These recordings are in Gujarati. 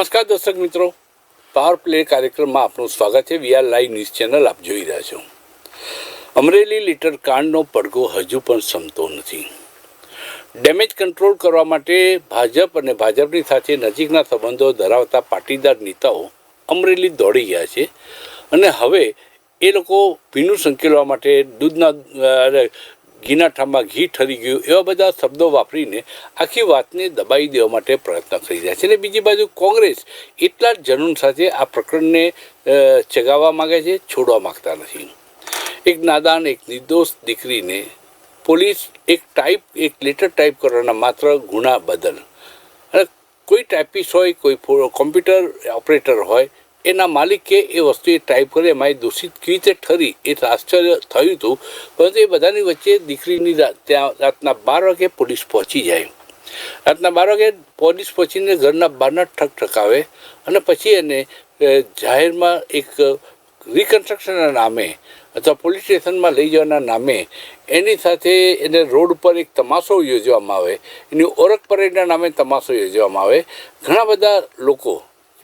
નમસ્કાર દર્શક મિત્રો, પાવર પ્લે કાર્યક્રમમાં આપનું સ્વાગત છે. વીઆર લાઈવ ન્યૂઝ ચેનલ આપ જોઈ રહ્યા છો. અમરેલી લીટર કાંડનો પડઘો હજુ પણ શમતો નથી. ડેમેજ કંટ્રોલ કરવા માટે ભાજપ અને ભાજપની સાથે નજીકના સંબંધો ધરાવતા પાટીદાર નેતાઓ અમરેલી દોડી ગયા છે અને હવે એ લોકો ભીનું સંકેલવા માટે દૂધના ઘીના ઠામમાં ઘી ઠરી ગયું એવા બધા શબ્દો વાપરીને આખી વાતને દબાઈ દેવા માટે પ્રયત્ન કરી રહ્યા છે. અને બીજી બાજુ કોંગ્રેસ એટલા જ જનૂન સાથે આ પ્રકરણને ચગાવવા માગે છે, છોડવા માગતા નથી. એક નાદાન, એક નિર્દોષ દીકરીને પોલીસ એક લેટર ટાઈપ કરવાના માત્ર ગુના બદલ, અને કોઈ ટાઈપિસ્ટ હોય, કોઈ કોમ્પ્યુટર ઓપરેટર હોય, એના માલિકે એ વસ્તુ એ ટાઈપ કરી એમાં દોષિત કેવી રીતે ઠરી એ આશ્ચર્ય થયું હતું. પરંતુ એ બધાની વચ્ચે દીકરીની ત્યાં રાતના 12 વાગે પોલીસ પહોંચી જાય. રાતના 12 વાગે પોલીસ પહોંચીને ઘરના બહારના ઠકઠકાવે અને પછી એને જાહેરમાં એક રિકન્સ્ટ્રક્શનના નામે અથવા પોલીસ સ્ટેશનમાં લઈ જવાના નામે એની સાથે એને રોડ પર એક તમાશો યોજવામાં આવે, એની ઓળખ પરેડના નામે તમાશો યોજવામાં આવે. ઘણા બધા લોકો,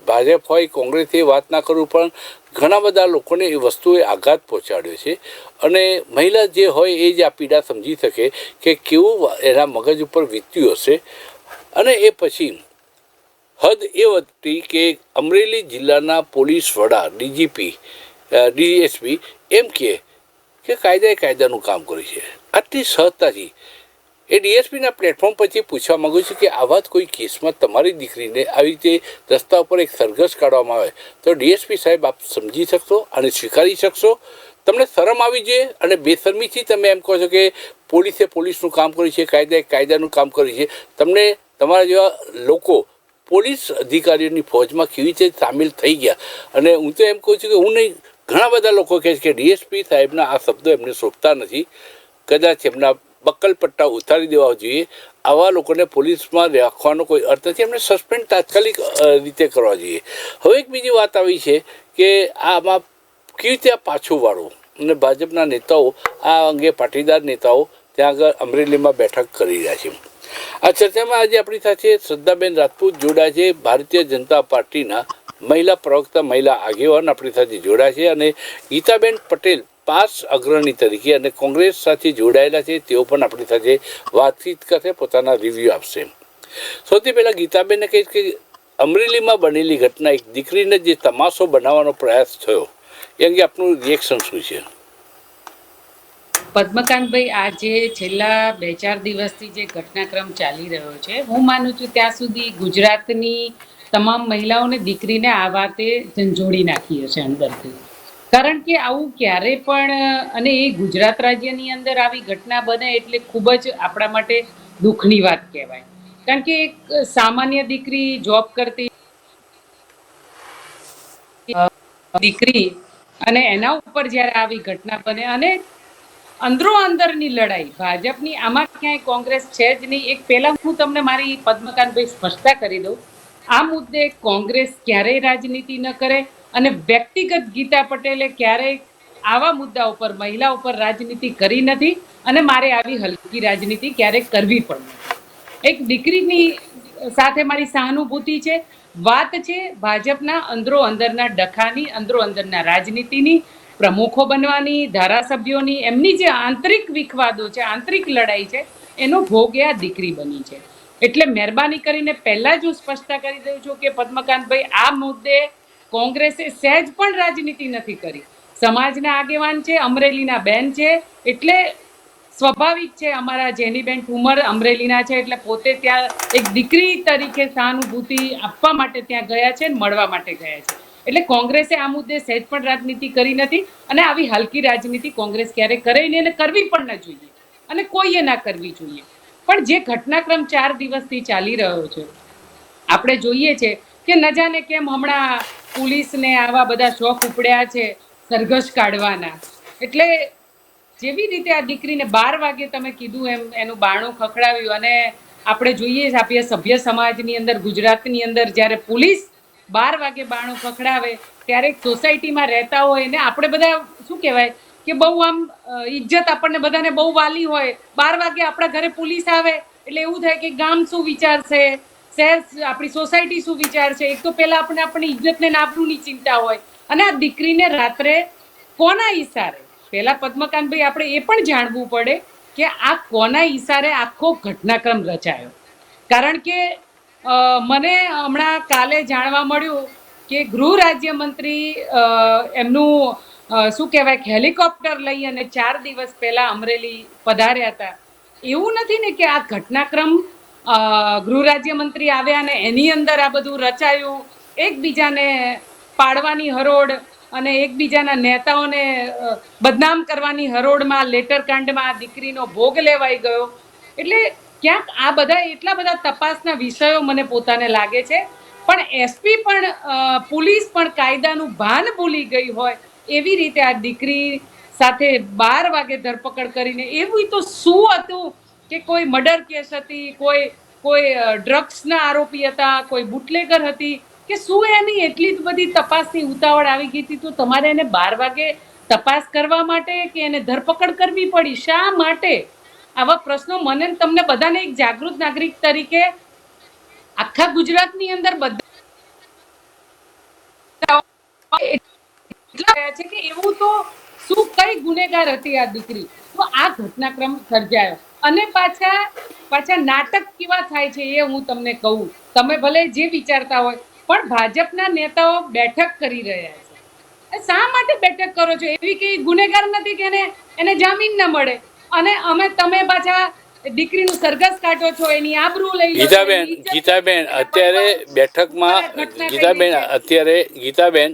ભાજપ હોય, કોંગ્રેસ, એ વાત ના કરું, પણ ઘણા બધા લોકોને એ વસ્તુએ આઘાત પહોંચાડ્યો છે. અને મહિલા જે હોય એ જ આ પીડા સમજી શકે કે કેવું એના મગજ ઉપર વીત્યું હશે. અને એ પછી હદ એ વધતી કે અમરેલી જિલ્લાના પોલીસ વડા ડીએસપી એમ કે કાયદાનું કામ કર્યું છે. આટલી સહજતાથી એ ડીએસપીના પ્લેટફોર્મ પરથી પૂછવા માગું છું કે આવા કોઈ કેસમાં તમારી દીકરીને આવી રીતે રસ્તા ઉપર એક સરઘસ કાઢવામાં આવે તો ડીએસપી સાહેબ આપ સમજી શકશો અને સ્વીકારી શકશો? તમને શરમ આવી જોઈએ અને બેશરમીથી તમે એમ કહો છો કે પોલીસે પોલીસનું કામ કર્યું છે, કાયદાનું કામ કર્યું છે. તમને તમારા જેવા લોકો પોલીસ અધિકારીઓની ફોજમાં કેવી રીતે સામેલ થઈ ગયા? અને હું તો એમ કહું છું કે હું નહીં, ઘણા બધા લોકો કહે છે કે ડીએસપી સાહેબના આ શબ્દો એમને શોભતા નથી, કદાચ એમના બક્કલ પટ્ટા ઉતારી દેવા જોઈએ. આવા લોકોને પોલીસમાં રાખવાનો કોઈ અર્થ નથી, એમને સસ્પેન્ડ તાત્કાલિક રીતે કરવા જોઈએ. હવે એક બીજી વાત આવી છે કે આમાં કેવી રીતે આ પાછું વાળવું, અને ભાજપના નેતાઓ આ અંગે પાટીદાર નેતાઓ ત્યાં આગળ અમરેલીમાં બેઠક કરી રહ્યા છે. આ ચર્ચામાં આજે આપણી સાથે શ્રદ્ધાબેન રાજપૂત જોડાયા છે, ભારતીય જનતા પાર્ટીના મહિલા પ્રવક્તા, મહિલા આગેવાન આપણી સાથે જોડાયા છે, અને ગીતાબેન પટેલ પાસ અગ્રણી તરીકે અને કોંગ્રેસ સાથે જોડાયેલા છે, તેઓ પણ આપણી સાથે વાતચીત કરશે, પોતાના રિવ્યૂ આપશે. સૌથી પહેલાં ગીતાબેનને કહીશ કે અમરેલીમાં બનેલી ઘટના, એક દીકરીને જે તમાશો બનાવવાનો પ્રયાસ થયો, એ અંગે આપનું રિએક્શન શું છે? પદ્મકાંતભાઈ, આજે છેલ્લા 2-4 દિવસથી જે ઘટનાક્રમ ચાલી રહ્યો છે, હું માનું છું ત્યાં સુધી ગુજરાતની તમામ મહિલાઓને, દીકરીને આ વાતે ઝંઝોડી નાખી હશે અંદરથી. કારણ કે આવું ક્યારે પણ, અને એ ગુજરાત રાજ્યની અંદર આવી ઘટના બને એટલે ખૂબ જ આપણા માટે દુઃખની વાત કહેવાય. કારણ કે એક સામાન્ય દીકરી, જોબ કરતી દીકરી, અને એના ઉપર જ્યારે આવી ઘટના બને, અને અંદરો અંદરની લડાઈ ભાજપની, આમાં ક્યાંય કોંગ્રેસ છે જ નહીં. એક પહેલા હું તમને મારી પદ્મકાંતભાઈ સ્પષ્ટતા કરી દઉં, આ મુદ્દે કોંગ્રેસ ક્યારેય રાજનીતિ ન કરે, અને વ્યક્તિગત ગીતા પટેલે ક્યારેય આવા મુદ્દા ઉપર, મહિલા ઉપર રાજનીતિ કરી નથી, અને મારે આવી હલકી રાજનીતિ ક્યારેય કરવી પણ નથી. એક દીકરીની સાથે મારી સહાનુભૂતિ છે. વાત છે ભાજપના અંદરો અંદરના ડખાની, અંદરો અંદરના રાજનીતિની, પ્રમુખો બનવાની, ધારાસભ્યોની, એમની જે આંતરિક વિખવાદો છે, આંતરિક લડાઈ છે, એનો ભોગ એ આ દીકરી બની છે. એટલે મહેરબાની કરીને પહેલા જ હું સ્પષ્ટતા કરી દઉં છું કે પદ્મકાંતભાઈ, આ મુદ્દે કોંગ્રેસે સહેજ પણ રાજનીતિ નથી કરી. સમાજના આગેવાન છે, અમરેલીના બેન છે, એટલે સ્વાભાવિક છે. અમારા જેનીબેન ઠુમર અમરેલીના છે, એટલે પોતે ત્યાં એક દીકરી તરીકે સહાનુભૂતિ આપવા માટે ત્યાં ગયા છે, મળવા માટે ગયા છે. એટલે કોંગ્રેસે આ મુદ્દે સહેજ પણ રાજનીતિ કરી નથી, અને આવી હલકી રાજનીતિ કોંગ્રેસ ક્યારે કરે નહીં, અને કરવી પણ ન જોઈએ, અને કોઈએ ના કરવી જોઈએ. પણ જે ઘટનાક્રમ 4 દિવસથી ચાલી રહ્યો છે, આપણે જોઈએ છે કે ન જાણે કેમ હમણાં પોલીસને આવા બધા શોખ ઉપડ્યા છે સરઘસ કાઢવાના. એટલે જેવી રીતે આ દીકરીને 12 વાગે તમે કીધું એમ એનું બારણું ખખડાવ્યું, અને આપણે જોઈએ આપીએ સભ્ય સમાજની અંદર, ગુજરાતની અંદર, જ્યારે પોલીસ 12 વાગે બારણું ખખડાવે ત્યારે સોસાયટીમાં રહેતા હોય ને આપણે બધા શું કહેવાય કે બહુ આમ ઇજ્જત, આપણને બધાને બહુ વાલી હોય. 12 વાગે આપણા ઘરે પોલીસ આવે એટલે એવું થાય કે ગામ શું વિચારશે, શહેર આપણી સોસાયટી શું વિચારશે? એક તો પહેલા આપણે આપણી ઇજ્જતને નાબરૂની ચિંતા હોય, અને આ દીકરીને રાત્રે કોના ઈશારે? પહેલા પદ્મકાંતભાઈ આપણે એ પણ જાણવું પડે કે આ કોના ઈશારે આખો ઘટનાક્રમ રચાયો. કારણ કે મને હમણાં કાલે જાણવા મળ્યું કે ગૃહ રાજ્યમંત્રી એમનું શું કહેવાય હેલિકોપ્ટર લઈ અને 4 દિવસ પહેલા અમરેલી પધાર્યા હતા. એવું નથી ને કે આ ઘટનાક્રમ ગૃહ રાજ્યમંત્રી આવ્યા અને એની અંદર આ બધું રચાયું, એકબીજાને પાડવાની હરોળ અને એકબીજાના નેતાઓને બદનામ કરવાની હરોળમાં લેટર કાંડમાં આ દીકરીનો ભોગ લેવાઈ ગયો. એટલે ક્યાંક આ બધા એટલા બધા તપાસના વિષયો મને પોતાને લાગે છે, પણ એસપી પણ પોલીસ પણ કાયદાનું ભાન ભૂલી ગઈ હોય એવી રીતે આ દીકરી સાથે 12 વાગે ધરપકડ કરીને, એવું તો શું હતું કે કોઈ મર્ડર કેસ હતી, કોઈ ડ્રગ્સના આરોપી હતા, કોઈ બુટલેગર હતી કે શું? એની એટલી બધી તપાસની ઉતાવળ આવી ગઈ હતી તો તમારે એને 12 વાગે તપાસ કરવા માટે કે એને ધરપકડ કરવી પડી? શા માટે? આવા પ્રશ્નો મને તમને બધાને એક જાગૃત નાગરિક તરીકે આખા ગુજરાતની અંદર બધા છે કે એવું તો શું કઈ ગુનેગાર હતી આ દીકરી? તો આ ઘટનાક્રમ સર્જાયો. અને પાછા નાટક કેવા થાય છે એ હું તમને કહું. તમે ભલે જે વિચારતા હોય, પણ ભાજપના નેતાઓ બેઠક કરી રહ્યા છે. શા માટે બેઠક કરો છો? એવી કઈ ગુનેગાર નથી કે એને જામીન ન મળે, અને તમે પાછા દીકરીનું સરઘસ કાઢો છો, એની આબરૂ લઈ લો છો. ગીતાબેન અત્યારે બેઠકમાં ગીતાબેન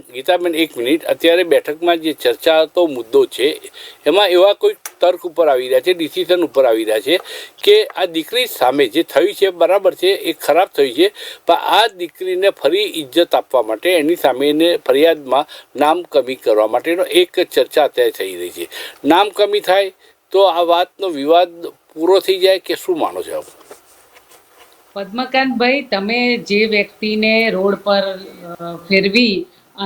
1 મિનિટ. અત્યારે બેઠકમાં જે ચર્ચાતો મુદ્દો છે એમાં એવા કોઈ તર્ક ઉપર આવી રહ્યા છે, ડિસિઝન ઉપર આવી રહ્યા છે કે આ દીકરી સામે જે થયું છે બરાબર છે, એ ખરાબ થયું છે, પણ આ દીકરીને ફરી ઇજ્જત આપવા માટે એની સામેને ફરિયાદમાં નામ કમી કરવા માટેનો એક ચર્ચા અત્યારે થઈ રહી છે. નામ કમી થાય તો આ વાતનો વિવાદ પૂરો થઈ જાય કે શું માનો છો? પદ્મકાંતભાઈ, તમે જે વ્યક્તિને રોડ પર ફેરવી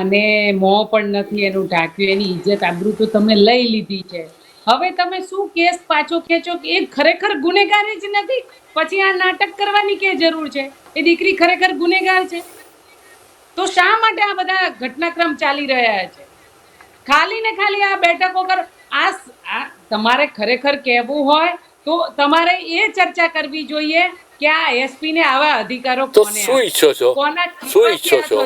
અને મોં પણ નથી એનું ઢાંક્યું, એની ઇજ્જત આબરૂ તો તમે લઈ લીધી છે. હવે તમે શું કેસ પાછો ખેંચો? એ ખરેખર ગુનેગાર જ નથી, પછી આ નાટક કરવાની કે જરૂર છે? એ દીકરી ખરેખર ગુનેગાર છે તો શા માટે આ બધા ઘટનાક્રમ ચાલી રહ્યા છે? ખાલી ને ખાલી આ બેઠકો કર. આ તમારે ખરેખર કહેવું હોય તો તમારે એ ચર્ચા કરવી જોઈએ કે આ એસપી ને આવા અધિકારો કોને શું ઈચ્છો છો? શું ઈચ્છો છો?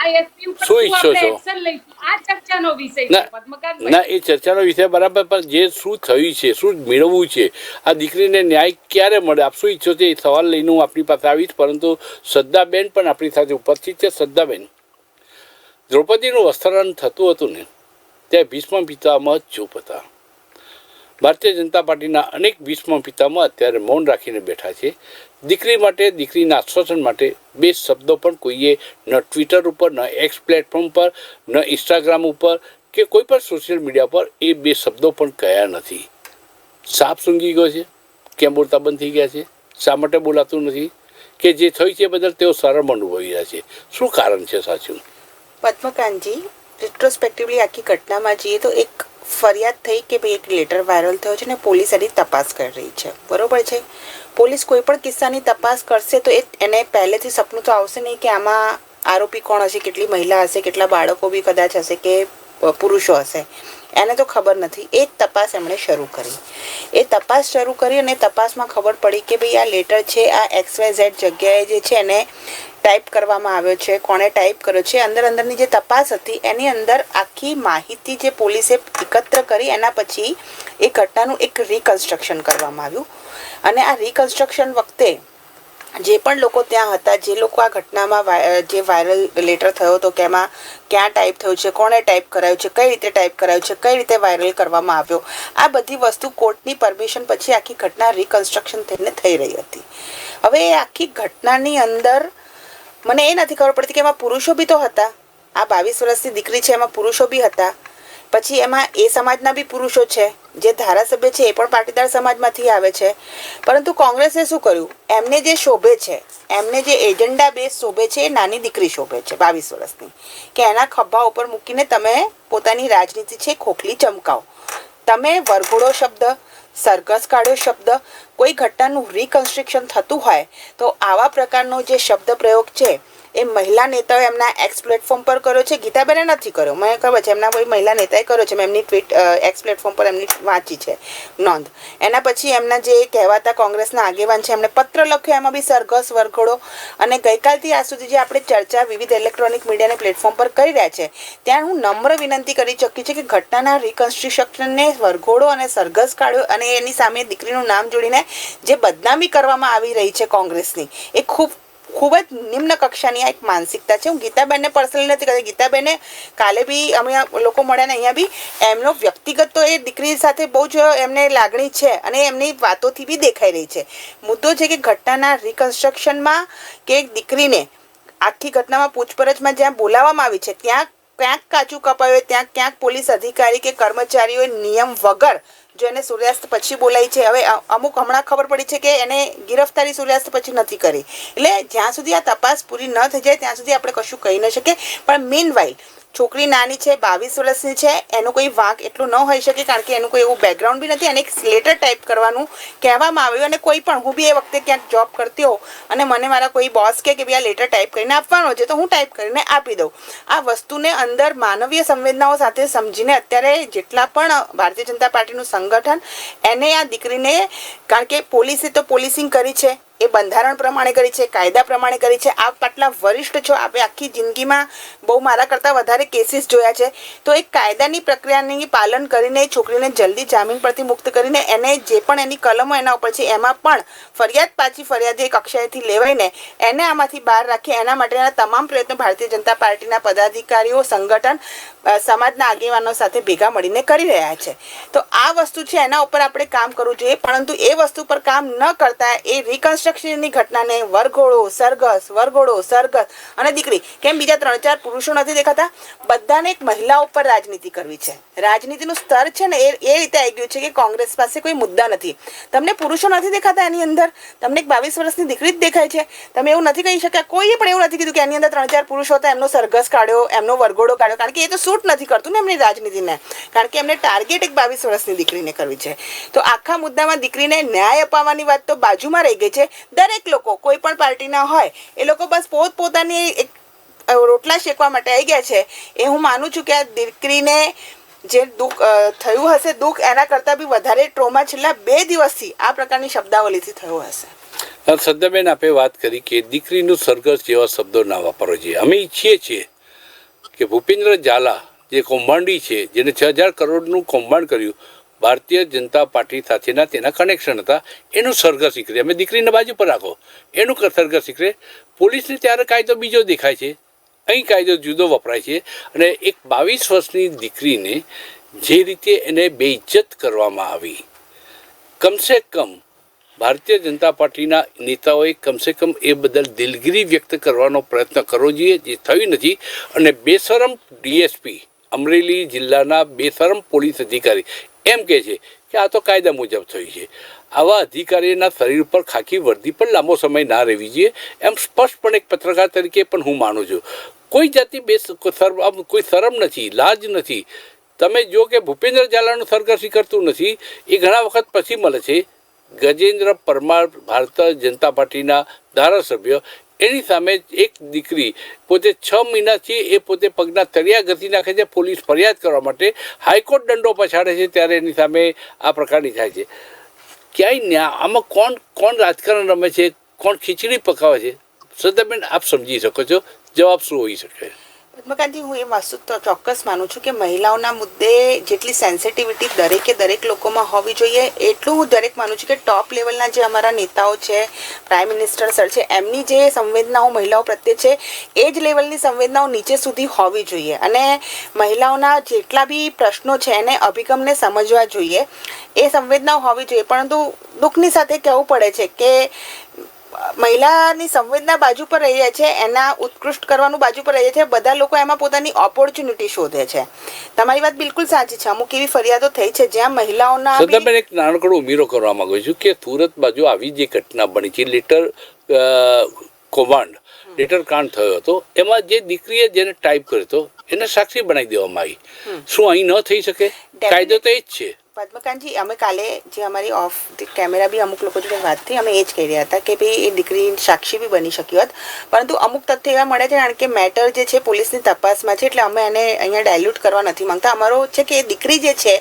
આ એસપી ઉપર શું આપણે એક્શન લઈશું? આ ચર્ચાનો વિષય છે પદ્મકાંતભાઈ. ના, એ ચર્ચાનો વિષય બરાબર, પણ જે શું થયું છે, શું મેળવવું છે, આ દીકરીને ન્યાય ક્યારે મળે, આપ શું ઈચ્છો છો એ સવાલ લઈને હું આપણી પાસે આવીશ. પરંતુ શ્રદ્ધાબેન પણ આપણી સાથે ઉપસ્થિત છે. શ્રદ્ધાબેન, દ્રૌપદીનું વસ્ત્રાહરણ થતું હતું ને ત્યાં ભીષ્મ પિતામહ ચૂપ હતા. ભારતીય જનતા પાર્ટીના અનેક ભીષ્મ પિતામહ અત્યારે મૌન રાખીને બેઠા છે. દીકરી માટે, દીકરીના આશ્વાસન માટે 2 શબ્દો પણ કોઈએ ન ટ્વિટર ઉપર, ન એક્સ પ્લેટફોર્મ પર, ન ઇન્સ્ટાગ્રામ ઉપર કે કોઈ પણ સોશિયલ મીડિયા પર એ 2 શબ્દો પણ કહ્યા નથી. સાપ સૂંઘી ગયો છે? કેમ બોલતા બંધ થઈ ગયા છે? શા માટે બોલાતું નથી? કે જે થયું છે બદલ તેઓ શરમ અનુભવી રહ્યા છે? શું કારણ છે સાચું? પદ્મકાંતજી, રિટ્રોસ્પેક્ટિવલી આખી ઘટનામાં જઈએ તો એક ફરિયાદ થઈ કે ભાઈ એક લેટર વાયરલ થયો છે ને પોલીસ એની તપાસ કરી રહી છે. બરોબર છે? પોલીસ કોઈ પણ કિસ્સાની તપાસ કરશે તો એને પહેલેથી સપનું તો આવશે નહીં કે આમાં આરોપી કોણ હશે, કેટલી મહિલા હશે, કેટલા બાળકો બી કદાચ હશે કે પુરુષો હશે, એને તો ખબર નથી. એ જ તપાસ એમણે શરૂ કરી. એ તપાસ શરૂ કરી અને તપાસમાં ખબર પડી કે ભાઈ આ લેટર છે, આ XYZ જગ્યાએ જે છે એને ટાઈપ કરવામાં આવ્યો છે, કોણે ટાઈપ કર્યો છે. અંદરની જે તપાસ હતી એની અંદર આખી માહિતી જે પોલીસે એકત્ર કરી એના પછી એ ઘટનાનું એક રિકન્સ્ટ્રક્શન કરવામાં આવ્યું. અને આ રિકન્સ્ટ્રક્શન વખતે જે પણ લોકો ત્યાં હતા, જે લોકો આ ઘટનામાં જે વાયરલ લેટર થયો હતો કે એમાં ક્યાં ટાઈપ થયું છે, કોણે ટાઈપ કરાયું છે, કઈ રીતે ટાઈપ કરાયું છે, કઈ રીતે વાયરલ કરવામાં આવ્યો, આ બધી વસ્તુ કોર્ટની પરમિશન પછી આખી ઘટના રિકન્સ્ટ્રક્શન થઈને થઈ રહી હતી. હવે એ આખી ઘટનાની અંદર મને એ નથી ખબર પડતી કે એમાં પુરુષો બી તો હતા. આ 22 વર્ષની દીકરી છે, એમાં પુરુષો બી હતા. પછી એમાં એ સમાજના બી પુરુષો છે, જે ધારાસભ્ય છે એ પણ પાટીદાર સમાજમાંથી આવે છે. પરંતુ કોંગ્રેસે શું કર્યું? એમને જે શોભે છે, એમને જે એજન્ડા બેઝ શોભે છે, એ નાની દીકરી શોભે છે 22 વર્ષની, કે એના ખભા ઉપર મૂકીને તમે પોતાની રાજનીતિ છે ખોખલી ચમકાવો. તમે વરઘોડો શબ્દ, સરઘસ કાઢ્યો શબ્દ, કોઈ ઘટનાનું રિકન્સ્ટ્રક્શન થતું હોય તો આવા પ્રકારનો જે શબ્દ પ્રયોગ છે એ મહિલા નેતાઓ એમના એક્સ પ્લેટફોર્મ પર કર્યો છે. ગીતાબેને નથી કર્યો, મને ખબર છે એમના કોઈ મહિલા નેતાએ કર્યો છે, મેં એમની ટ્વીટ એક્સ પ્લેટફોર્મ પર એમની વાંચી છે નોંધ. એના પછી એમના જે કહેવાતા કોંગ્રેસના આગેવાન છે એમણે પત્ર લખ્યો, એમાં બી સરઘસ વરઘોડો. અને ગઈકાલથી આજ સુધી જે આપણે ચર્ચા વિવિધ ઇલેક્ટ્રોનિક મીડિયાના પ્લેટફોર્મ પર કરી રહ્યા છે ત્યાં હું નમ્ર વિનંતી કરી ચૂકી છું કે ઘટનાના રિકન્સ્ટ્રક્શનને વરઘોડો અને સરઘસ કાઢ્યો અને એની સામે દીકરીનું નામ જોડીને જે બદનામી કરવામાં આવી રહી છે કોંગ્રેસની, એ ખૂબ જ નિમ્ન કક્ષાની આ એક માનસિકતા છે. હું ગીતાબેનને પર્સનલી નથી કહેતી, ગીતાબેને કાલે બી અમે લોકો મળ્યા ને અહીંયા બી એમનો વ્યક્તિગત તો એ દીકરી સાથે બહુ જ એમને લાગણી છે અને એમની વાતોથી બી દેખાઈ રહી છે. મુદ્દો છે કે ઘટનાના રિકન્સ્ટ્રક્શનમાં કે દીકરીને આખી ઘટનામાં પૂછપરછમાં જ્યાં બોલાવવામાં આવી છે ત્યાં ક્યાંક કાચું કપાયું, ત્યાં ક્યાંક પોલીસ અધિકારી કે કર્મચારીઓએ નિયમ વગર જો એને સૂર્યાસ્ત પછી બોલાવી છે. હવે અમુક હમણાં ખબર પડી છે કે એને ગિરફ્તારી સૂર્યાસ્ત પછી નથી કરી. એટલે જ્યાં સુધી આ તપાસ પૂરી ન થઈ જાય ત્યાં સુધી આપણે કશું કહી ન શકીએ. પણ મીનવાઇલ છોકરી નાની છે, 22 વર્ષની છે, એનો કોઈ વાંક એટલું ન હોઈ શકે કારણ કે એનું કોઈ એવું બેકગ્રાઉન્ડ બી નથી અને એક લેટર ટાઈપ કરવાનું કહેવામાં આવ્યું. અને કોઈ પણ, હું બી એ વખતે ક્યાંક જોબ કરતી હોઉં અને મને મારા કોઈ બોસ કહે કે ભાઈ આ લેટર ટાઈપ કરીને આપવાનો છે તો હું ટાઈપ કરીને આપી દઉં. આ વસ્તુને અંદર માનવીય સંવેદનાઓ સાથે સમજીને અત્યારે જેટલા પણ ભારતીય જનતા પાર્ટીનું સંગઠન એને આ દીકરીને, કારણ કે પોલીસે તો પોલીસિંગ કરી છે, એ બંધારણ પ્રમાણે કરી છે, કાયદા પ્રમાણે કરી છે. આપ આટલા વરિષ્ઠ છો, આપણે આખી જિંદગીમાં બહુ મારા કરતાં વધારે કેસીસ જોયા છે, તો એક કાયદાની પ્રક્રિયાની પાલન કરીને છોકરીને જલ્દી જામીન પરથી મુક્ત કરીને એને જે પણ એની કલમો એના ઉપર છે એમાં પણ ફરિયાદ પાછી ફરિયાદી કક્ષાએથી લેવાઈને એને આમાંથી બહાર રાખી એના માટેના તમામ પ્રયત્નો ભારતીય જનતા પાર્ટીના પદાધિકારીઓ, સંગઠન, સમાજના આગેવાનો સાથે ભેગા મળીને કરી રહ્યા છે. તો આ વસ્તુ છે એના ઉપર આપણે કામ કરવું જોઈએ. પરંતુ એ વસ્તુ પર કામ ન કરતા એ રિકન્સ્ટ્રક્શનની ઘટનાને વરઘોડો સરઘસ અને દીકરી, કેમ બીજા 3-4 પુરુષો નથી દેખાતા? બધાને એક મહિલા ઉપર રાજનીતિ કરવી છે. રાજનીતિનું સ્તર છે ને એ રીતે આવી ગયું છે કે કોંગ્રેસ પાસે કોઈ મુદ્દા નથી. તમને પુરુષો નથી દેખાતા એની અંદર, તમને એક 22 વર્ષની દીકરી જ દેખાય છે. તમે એવું નથી કહી શક્યા, કોઈએ પણ એવું નથી કીધું કે એની અંદર 3-4 પુરુષો હતા, એમનો સરઘસ કાઢ્યો, એમનો વરઘોડો કાઢ્યો, કારણ કે એ તો સૂટ નથી કરતું ને એમની રાજનીતિને, કારણ કે એમને ટાર્ગેટ એક 22 વર્ષની દીકરીને કરવી છે. તો આખા મુદ્દામાં દીકરીને ન્યાય અપાવવાની વાત તો બાજુમાં રહી ગઈ છે. દરેક લોકો, કોઈ પણ પાર્ટીના હોય, એ લોકો બસ પોતપોતાની એક રોટલા શેકવા માટે આવી ગયા છે. એ હું માનું છું કે આ દીકરીને જે દુઃખ થયું હશે, દુઃખ એના કરતાં બી વધારે ટ્રોમા છેલ્લા 2 દિવસથી આ પ્રકારની શબ્દાવલીથી થયો હશે. શ્રદ્ધાબેન, આપે વાત કરી કે દીકરીનું સરઘસ જેવા શબ્દો ના વાપરવા જોઈએ. અમે ઈચ્છીએ છીએ કે ભૂપેન્દ્ર ઝાલા જે કૌભાંડી છે, જેને 6000 કરોડનું કૌભાંડ કર્યું, ભારતીય જનતા પાર્ટી સાથેના તેના કનેક્શન હતા, એનું સરઘસ શીખરે. અમે દીકરીને બાજુ પર રાખો, એનું સરઘસ શીખરે. પોલીસને ત્યારે કાયદો બીજો દેખાય છે, અહીં કાયદો જુદો વપરાય છે. અને એક 22 વર્ષની દીકરીને જે રીતે એને બેઇજ્જત કરવામાં આવી, કમસે કમ ભારતીય જનતા પાર્ટીના નેતાઓએ કમસે કમ એ બદલ દિલગીરી વ્યક્ત કરવાનો પ્રયત્ન કરવો જોઈએ, જે થયું નથી. અને બેશરમ ડીએસપી, અમરેલી જિલ્લાના બેશરમ પોલીસ અધિકારી એમ કહે છે કે આ તો કાયદા મુજબ થયું છે. આવા અધિકારીના શરીર પર ખાખી વર્દી પણ લાંબો સમય ના રહેવી જોઈએ, એમ સ્પષ્ટપણે એક પત્રકાર તરીકે પણ હું માનું છું. કોઈ જાતિ કોઈ શરમ નથી, લાજ નથી. તમે જો કે ભૂપેન્દ્ર ઝાલાનું સરઘસ કરતું નથી, એ ઘણા વખત પછી મળે છે. ગજેન્દ્ર પરમાર, ભારતીય જનતા પાર્ટીના ધારાસભ્ય, એની સામે એક દીકરી પોતે 6 મહિનાથી એ પોતે પગના તળિયા ઘસી નાખે છે પોલીસ ફરિયાદ કરવા માટે, હાઈકોર્ટ દંડો પછાડે છે, ત્યારે એની સામે આ પ્રકારની થાય છે. ક્યાંય આમાં કોણ રાજકારણ રમે છે, કોણ ખીચડી પકાવે છે? શ્રદ્ધાબેન, આપ સમજી શકો છો જવાબ શું હોઈ શકે? પદ્મકાંતજી, હું એ વસ્તુ તો ચોક્કસ માનું છું કે મહિલાઓના મુદ્દે જેટલી સેન્સિટિવિટી દરેક લોકોમાં હોવી જોઈએ, એટલું હું દરેક માનું છું કે ટોપ લેવલના જે અમારા નેતાઓ છે, પ્રાઇમ મિનિસ્ટર સર છે, એમની જે સંવેદનાઓ મહિલાઓ પ્રત્યે છે એ જ લેવલની સંવેદનાઓ નીચે સુધી હોવી જોઈએ. અને મહિલાઓના જેટલા બી પ્રશ્નો છે એને અભિગમને સમજવા જોઈએ, એ સંવેદનાઓ હોવી જોઈએ. પરંતુ દુઃખની સાથે કહેવું પડે છે કે મહિલાની સંવેદના બાજુ પર રહી છે, એના ઉત્કૃષ્ટ કરવાનું બાજુ પર રહી છે. બધા લોકો એમાં પોતાની ઓપોર્ચ્યુનિટી શોધે છે. તમારી વાત બિલકુલ સાચી છે. અમુક એવી ફરિયાદો થઈ છે જ્યાં મહિલાઓના એક નાનકડો ઉમેરો કરવા માંગુ છું કે સુરત બાજુ આવી જે ઘટના બની છે, લેટર કાંડ થયો હતો, એમાં જે દીકરીએ જેને ટાઈપ કર્યો હતો એને સાક્ષી બનાવી દેવામાં આવી. શું અહીં ન થઈ શકે? કાયદો તો એ જ છે. પદ્મકાંતજી, અમે કાલે જે અમારી ઓફ ધ કેમેરા બી અમુક લોકો જોડે વાત થઈ, અમે એ જ કહી રહ્યા હતા કે ભાઈ એ દીકરી સાક્ષી બી બની શકી હોત, પરંતુ અમુક તથ્ય એવા મળે છે કારણ કે મેટર જે છે પોલીસની તપાસમાં છે, એટલે અમે એને અહીંયા ડાયલ્યુટ કરવા નથી માંગતા. અમારો છે કે એ દીકરી જે છે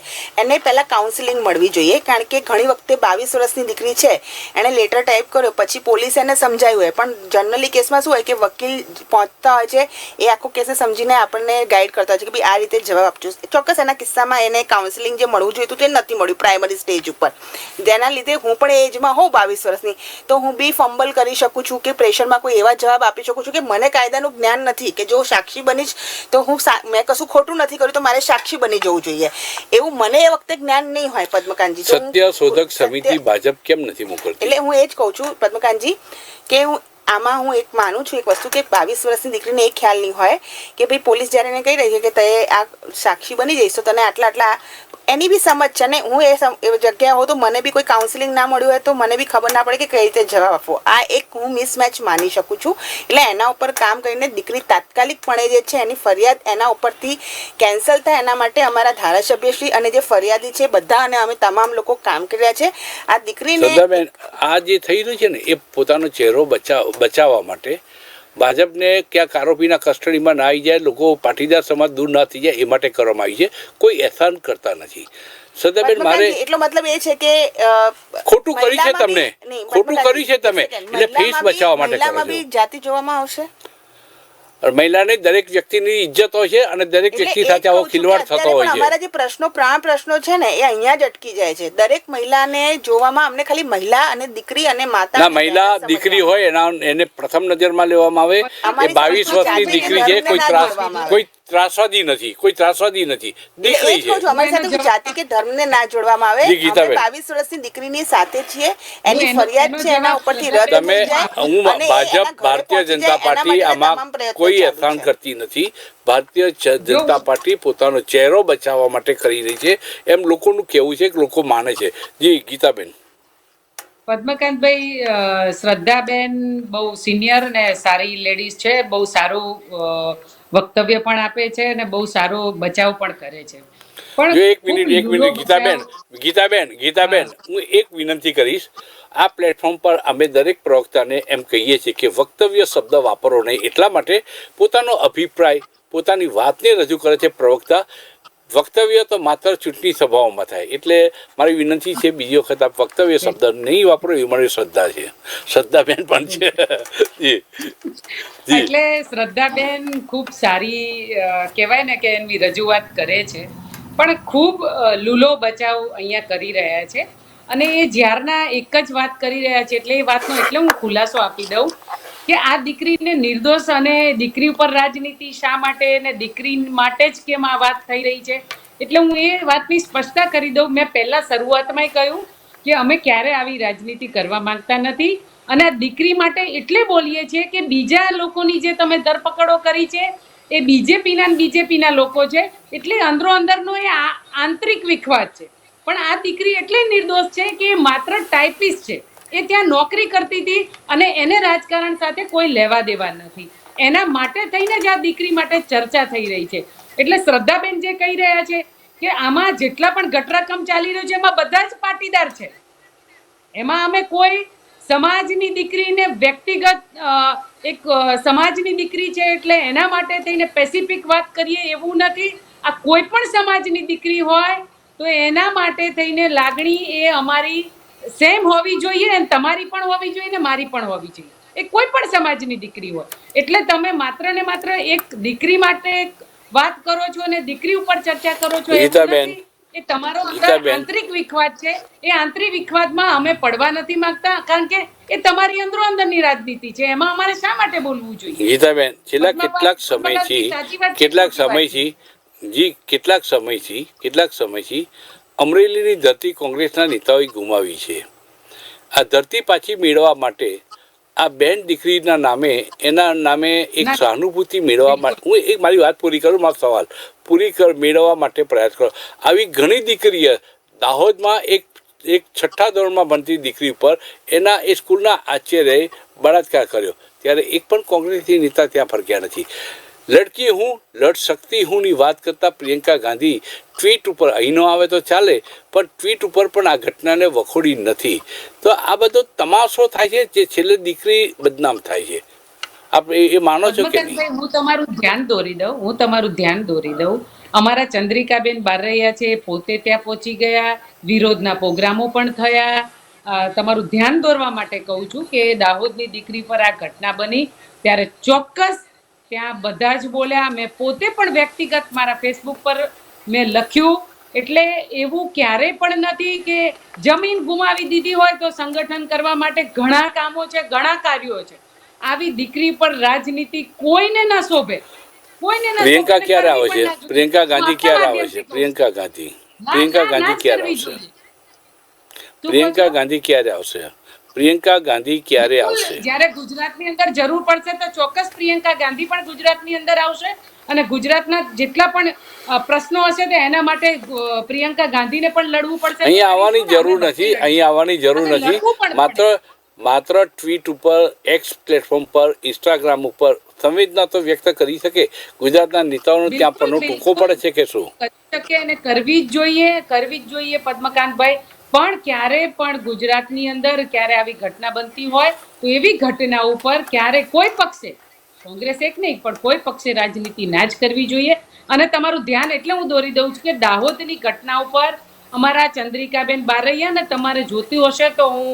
એને પહેલાં કાઉન્સિલિંગ મળવી જોઈએ, કારણ કે ઘણી વખતે 22 વર્ષની દીકરી છે, એણે લેટર ટાઈપ કર્યો, પછી પોલીસ એને સમજાયું હોય, પણ જનરલી કેસમાં શું હોય કે વકીલ પહોંચતા હોય છે, એ આખો કેસને સમજીને આપણને ગાઈડ કરતા હોય છે કે ભાઈ આ રીતે જવાબ આપજો. ચોક્કસ એના કિસ્સામાં એને કાઉન્સિલિંગ જે મળવું જોઈએ તે નથી મળ્યું પ્રાઇમરી સ્ટેજ ઉપર, જેના લીધે હું પણ એજમાં હોઉં 22 વર્ષની, તો હું બી ફંબલ કરી શકું છું કે પ્રેશરમાં કોઈ એવા જવાબ આપી શકું છું કે મને કાયદાનું જ્ઞાન નથી કે જો સાક્ષી બનીશ તો મેં કશું ખોટું નથી કર્યું તો મારે સાક્ષી બની જવું જોઈએ, એવું મને એ વખતે જ્ઞાન નહીં હોય. પદ્મકાંતજી, સત્ય શોધક સમિતિ ભાજપ કેમ નથી મોકલતી? એટલે હું એ જ કહું છું પદ્મકાંતજી કે આમાં હું એક માનું છું એક વસ્તુ કે 22 વર્ષની દીકરીને એ ખ્યાલ નહીં હોય કે ભાઈ પોલીસ જ્યારે એને કહી રહી છે કે તે આ સાક્ષી બની જઈશ તો તને આટલા એની બી સમજ છે ને, હું એ જગ્યાએ હોઉં તો મને બી કોઈ કાઉન્સિલિંગ ના મળ્યું હોય તો મને બી ખબર ના પડે કે કઈ રીતે જવાબ આપવો. આ એક હું મિસમેચ માની શકું છું. એટલે એના ઉપર કામ કરીને દીકરી તાત્કાલિકપણે જે છે એની ફરિયાદ એના ઉપરથી કેન્સલ થાય એના માટે અમારા ધારાસભ્યશ્રી અને જે ફરિયાદી છે બધા અને અમે તમામ લોકો કામ કરી રહ્યા છે. આ દીકરીને શ્રદ્ધાબેન, આ જે થઈ રહ્યું છે ને એ પોતાનો ચહેરો બચાવવા માટે ભાજપને ક્યાંક આરોપીના કસ્ટડીમાં ના આવી જાય, લોકો પાટીદાર સમાજ દૂર ના થઈ જાય એ માટે કરવામાં આવી છે, કોઈ એહસાન કરતા નથી. શ્રદ્ધાબેન, મારે એટલો મતલબ એ છે કે ખોટું કર્યું છે તમને, ખોટું કર્યું છે તમે, એટલે ફેસ બચાવવા માટે કરો છો. જાતિ જોવામાં આવશે. મહિલાને દરેક વ્યક્તિની ઇજ્જત હોય છે અને દરેક વ્યક્તિ સાથે આવો ખિલવાડ થતો હોય છે. અમારા જે પ્રાણ પ્રશ્નો છે ને એ અહીંયા જ અટકી જાય છે. દરેક મહિલાને જોવામાં અમને ખાલી મહિલા અને દીકરી અને માતા ના, મહિલા દીકરી હોય એને પ્રથમ નજરમાં લેવામાં આવે. એ 22 વર્ષની દીકરી છે, કોઈ ત્રાસવાદી નથી, કોઈ ત્રાસવાદી નથી, દીકરી છે. અમારી સાથે જાતિ કે ધર્મને ના જોડવામાં આવે. અમે 22 વર્ષની દીકરીની સાથે છીએ, એની ફરિયાદ છે એના ઉપરથી રદ તમે હું ભાજપ ભારતીય જનતા પાર્ટી આમાં કોઈ એહસાન કરતી નથી. ભારતીય જનતા પાર્ટી પોતાનો ચહેરો બચાવવા માટે કરી રહી છે એમ લોકોનું કહેવું છે કે લોકો માને છે. જી ગીતાબેન. પદ્મકાંતભાઈ, શ્રદ્ધાબેન બહુ સિનિયર ને સારી લેડીઝ છે, બહુ સારું વક્તવ્ય પણ આપે છે અને બહુ સારો બચાવ પણ કરે છે. જો એક મિનિટ ગીતાબેન, હું એક વિનંતી કરીશ. આ પ્લેટફોર્મ પર અમે દરેક પ્રવક્તાને એમ કહીએ છીએ કે વક્તવ્ય શબ્દ વાપરો નહીં, એટલા માટે પોતાનો અભિપ્રાય પોતાની વાતને રજૂ કરે છે પ્રવક્તા. વક્તવ્ય તો માત્ર ચૂંટણી સભાઓમાં થાય, એટલે મારી વિનંતી છે બીજી વખત આપ વક્તવ્ય શબ્દ નહીં વાપરો એ મારી શ્રદ્ધા છે. શ્રદ્ધાબેન પણ છે. એટલે શ્રદ્ધાબેન ખૂબ સારી કહેવાય ને કે એની રજૂઆત કરે છે, પણ ખૂબ લૂલો બચાવ અહીંયા કરી રહ્યા છે. અને એ જ્યારના એક જ વાત કરી રહ્યા છે, એટલે એ વાતનો એટલે હું ખુલાસો આપી દઉં કે આ દીકરીને નિર્દોષ અને દીકરી ઉપર રાજનીતિ શા માટે ને દીકરી માટે જ કેમ આ વાત થઈ રહી છે, એટલે હું એ વાતની સ્પષ્ટતા કરી દઉં. મેં પહેલા શરૂઆતમાં કહ્યું કે અમે ક્યારે આવી રાજનીતિ કરવા માંગતા નથી અને આ દીકરી માટે એટલે બોલીએ છીએ કે બીજા લોકોની જે તમે ધરપકડો કરી છે એ બીજેપીના લોકો છે, એટલે અંદરો અંદરનો એ આંતરિક વિખવાદ છે. પણ આ દીકરી એટલે નિર્દોષ છે કે એ માત્ર ટાઈપિસ્ટ છે, એ ત્યાં નોકરી કરતી હતી અને એને રાજકારણ સાથે કોઈ લેવા દેવા નથી. એના માટે થઈને જ આ દીકરી માટે ચર્ચા થઈ રહી છે. એટલે શ્રદ્ધાબેન જે કહી રહ્યા છે કે આમાં જેટલા પણ ઘટરાક્રમ ચાલી રહ્યો છે એમાં બધા જ પાટીદાર છે, એમાં અમે કોઈ સમાજની દીકરીને વ્યક્તિગત એક સમાજની દીકરી છે એટલે એના માટે થઈને સ્પેસિફિક વાત કરીએ એવું નથી. આ કોઈ પણ સમાજની દીકરી હોય તો એના માટે થઈને લાગણી એ અમારી સેમ હોવી જોઈએ, અને તમારી પણ હોવી જોઈએ ને મારી પણ હોવી જોઈએ. એ કોઈ પણ સમાજની દીકરી હોય, એટલે તમે માત્ર ને માત્ર એક દીકરી માટે વાત કરો છો અને દીકરી ઉપર ચર્ચા કરો છો એ તમારો આંતરિક વિખવાદ છે. એ આંતરિક વિખવાદમાં અમે પડવા નથી માંગતા, કારણ કે એ તમારી અંદરો અંદરની રાજનીતિ છે, એમાં અમારે શા માટે બોલવું જોઈએ? ગીતાબેન, છેલ્લા કેટલાક સમયથી અમરેલીની ધરતી કોંગ્રેસના નેતાઓએ ગુમાવી છે. આ ધરતી પાછી મેળવવા માટે આ બેન દીકરીના નામે એના નામે એક સહાનુભૂતિ મેળવવા માટે હું એક મારી વાત પૂરી કરું, મારો સવાલ મેળવવા માટે પ્રયાસ કરો. આવી ઘણી દીકરીઓ દાહોદમાં એક 6ઠ્ઠા ધોરણમાં ભણતી દીકરી ઉપર એના એ સ્કૂલના આચાર્યએ બળાત્કાર કર્યો, ત્યારે એક પણ કોંગ્રેસી નેતા ત્યાં ફરક્યા નથી. લડકી હું લડ શકતી હુંની વાત કરતા પ્રિયંકા ગાંધી ટ્વીટ ઉપર અહીં ન આવે તો ચાલે, પણ ટ્વીટ ઉપર પણ આ ઘટનાને વખોડી નથી. તો આ બધો તમાશો થાય છે, જે છેલ્લે દીકરી બદનામ થાય છે. આપ એ માનો છો કે નહીં? હું તમારું ધ્યાન દોરી દઉં. અમારા ચંદ્રિકાબેન બારૈયા છે, પોતે ત્યાં પહોંચી ગયા, વિરોધના પ્રોગ્રામો પણ થયા. તમારું ધ્યાન દોરવા માટે કહું છું કે દાહોદની દીકરી પર આ ઘટના બની ત્યારે ચોક્કસ ત્યાં બધા જ બોલ્યા. મેં પોતે પણ વ્યક્તિગત મારા ફેસબુક પર મેં લખ્યું. એટલે એવું ક્યારેય પણ નથી કે જમીન ગુમાવી દીધી હોય તો સંગઠન કરવા માટે ઘણા કામો છે, ઘણા કાર્યો છે. આવી દીકરી પર રાજનીતિ કોઈને ન શોભે, કોઈને ન. પ્રિયંકા ક્યારે આવે છે? પ્રિયંકા ગાંધી ક્યારે આવે છે? પ્રિયંકા ગાંધી ક્યારે આવશે? પ્રિયંકા ગાંધી ક્યારે આવશે? પ્રિયંકા ગાંધી ક્યારે આવશે? જ્યારે ગુજરાતની અંદર જરૂર પડશે તો ચોક્કસ પ્રિયંકા ગાંધી પણ ગુજરાતની અંદર આવશે, અને ગુજરાતના જેટલા પણ પ્રશ્નો હશે તો એના માટે પ્રિયંકા ગાંધીને પણ લડવું પડશે. અહીંયા આવવાની જરૂર નથી, અહીંયા આવવાની જરૂર નથી. માત્ર ટ્વીટ ઉપર, એક્સ પ્લેટફોર્મ પર, ઇન્સ્ટાગ્રામ ઉપર સંવેદના તો વ્યક્ત કરી શકે. ગુજરાતના નેતાઓનો ત્યાં પણ ટૂંકો પડે છે કે શું? કરી શકે અને કરવી જ જોઈએ પદ્મકાંતભાઈ. પણ ક્યારે પણ ગુજરાતની અંદર ક્યારે આવી ઘટના બનતી હોય તો એવી ઘટના ઉપર ક્યારે કોઈ પક્ષે, કોંગ્રેસ એક નહીં પણ કોઈ પક્ષે રાજનીતિ ના જ કરવી જોઈએ. અને તમારું ધ્યાન એટલે હું દોરી દઉં છું કે દાહોદની ઘટના ઉપર અમારા ચંદ્રિકાબેન બારૈયા, ને તમારે જોતું હશે તો હું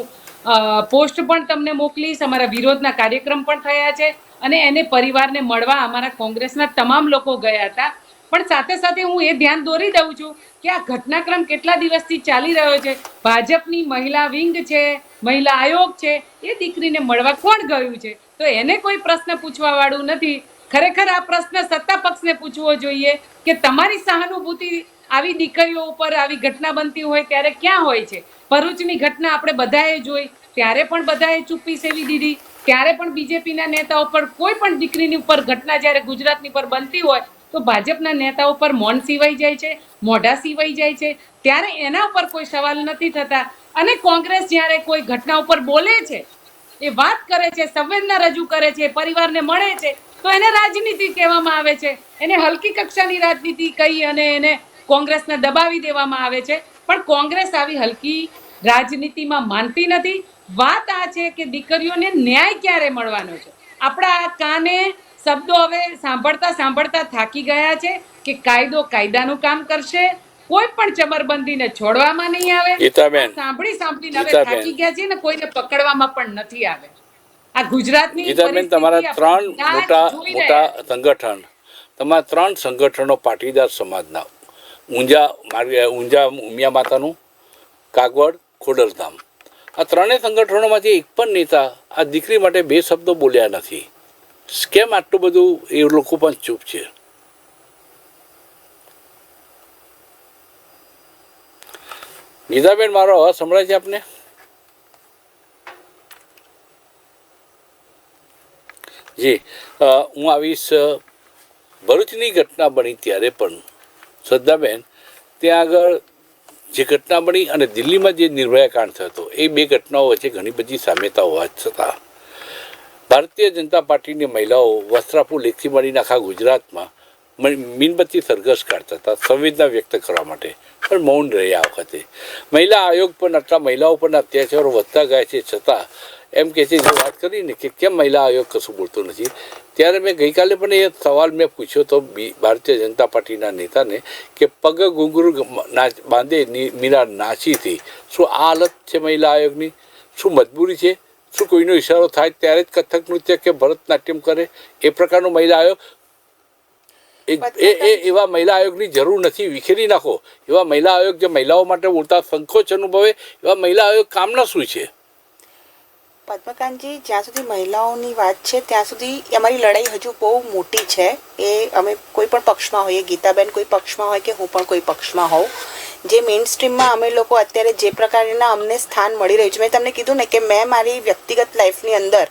પોસ્ટ પણ તમને મોકલીશ. અમારા વિરોધના કાર્યક્રમ પણ થયા છે અને એને પરિવારને મળવા અમારા કોંગ્રેસના તમામ લોકો ગયા હતા. પણ સાથે સાથે હું એ ધ્યાન દોરી દઉં છું કે આ ઘટનાક્રમ કેટલા દિવસથી ચાલી રહ્યો છે. ભાજપની મહિલા વિંગ છે, મહિલા આયોગ છે, એ દીકરીને મળવા કોણ ગયું છે? તો એને કોઈ પ્રશ્ન પૂછવા વાળું નથી. ખરેખર આ પ્રશ્ન સત્તા પક્ષને પૂછવો જોઈએ કે તમારી સહાનુભૂતિ આવી દીકરીઓ ઉપર આવી ઘટના બનતી હોય ત્યારે ક્યાં હોય છે? ભરૂચની ઘટના આપણે બધાએ જોઈ, ત્યારે પણ બધાએ ચૂપ્પી સેવી દીધી. ત્યારે પણ બીજેપીના નેતાઓ પર કોઈ પણ દીકરીની ઉપર ઘટના જ્યારે ગુજરાતની પર બનતી હોય તો ભાજપના નેતાઓ પર મૌન સીવાઈ જાય છે, મોઢા સીવાઈ જાય છે. ત્યારે એના ઉપર કોઈ સવાલ નથી થતા. અને કોંગ્રેસ જ્યારે કોઈ ઘટના ઉપર બોલે છે, એ વાત કરે છે, સંવેદના રજૂ કરે છે, પરિવારને મળે છે, તો એને રાજનીતિ કહેવામાં આવે છે. એને હલકી કક્ષાની રાજનીતિ કહી અને એને કોંગ્રેસને દબાવી દેવામાં આવે છે. પણ કોંગ્રેસ આવી હલકી રાજનીતિમાં માનતી નથી. વાત આ છે કે દીકરીઓને ન્યાય ક્યારે મળવાનો છે. આપણા કાને શબ્દો હવે સાંભળતા થાકી ગયા છે કે કાયદો કાયદાનું કામ કરશે, કોઈ પણ ચમરબંધીને છોડવામાં નહીં આવે. સાંભળીને હવે થાકી ગયા છે ને કોઈને પકડવામાં પણ નથી આવે. આ ગુજરાતની ગીતાબેન, તમારા ત્રણ મોટા સંગઠન, તમારા ત્રણ સંગઠનો પાટીદાર સમાજના, ઊંઝા ઉમિયા માતાનું, કાગવડ, ખોડલધામ, આ ત્રણેય સંગઠનોમાંથી એક પણ નેતા આ દીકરી માટે બે શબ્દો બોલ્યા નથી. કેમ આટલું બધું એ લોકો પણ ચૂપ છે? ગીતાબેન, મારો અવાજ સંભળાય છે આપને? જી, હું આવીશ. ભરૂચની ઘટના બની ત્યારે પણ શ્રદ્ધાબેન, ત્યાં આગળ જે ઘટના બની અને દિલ્હીમાં જે નિર્ભયા કાંડ થયો, એ બે ઘટનાઓ વચ્ચે ઘણી બધી સામ્યતા હોવા છતાં ભારતીય જનતા પાર્ટીની મહિલાઓ વસ્ત્રાપુર લેખથી મળીને આખા ગુજરાતમાં મીણબત્તી સરઘસ કાઢતા હતા સંવેદના વ્યક્ત કરવા માટે, પણ મૌન રહ્યા. આ વખતે મહિલા આયોગ પર આટલા મહિલાઓ પરના અત્યાચારો વધતા ગયા છે છતાં એમ કહે છે, જે વાત કરીને કે કેમ મહિલા આયોગ કશું બોલતો નથી, ત્યારે મેં ગઈકાલે પણ એ સવાલ મેં પૂછ્યો તો ભારતીય જનતા પાર્ટીના નેતાને કે પગ ઘૂંઘરું બાંધે મીરા નાચી હતી. શું આ હાલત છે મહિલા આયોગની? શું મજબૂરી છે? શું કોઈનો ઇશારો થાય ત્યારે જ કથક નૃત્ય કે ભરતનાટ્યમ કરે? એ પ્રકારનો મહિલા આયોગ, એવા મહિલા આયોગની જરૂર નથી. વિખેરી નાખો એવા મહિલા આયોગ, જે મહિલાઓ માટે બોલતા સંકોચ અનુભવે, એવા મહિલા આયોગ કામના શું છે? પદ્મકાંતજી, જ્યાં સુધી મહિલાઓની વાત છે ત્યાં સુધી અમારી લડાઈ હજુ બહુ મોટી છે. એ અમે કોઈ પણ પક્ષમાં હોઈએ, ગીતાબેન કોઈ પક્ષમાં હોય કે હું પણ કોઈ પક્ષમાં હોઉં, જે મેઇન સ્ટ્રીમમાં અમે લોકો અત્યારે જે પ્રકારના અમને સ્થાન મળી રહ્યું છે, મેં તમને કીધું ને કે મેં મારી વ્યક્તિગત લાઈફની અંદર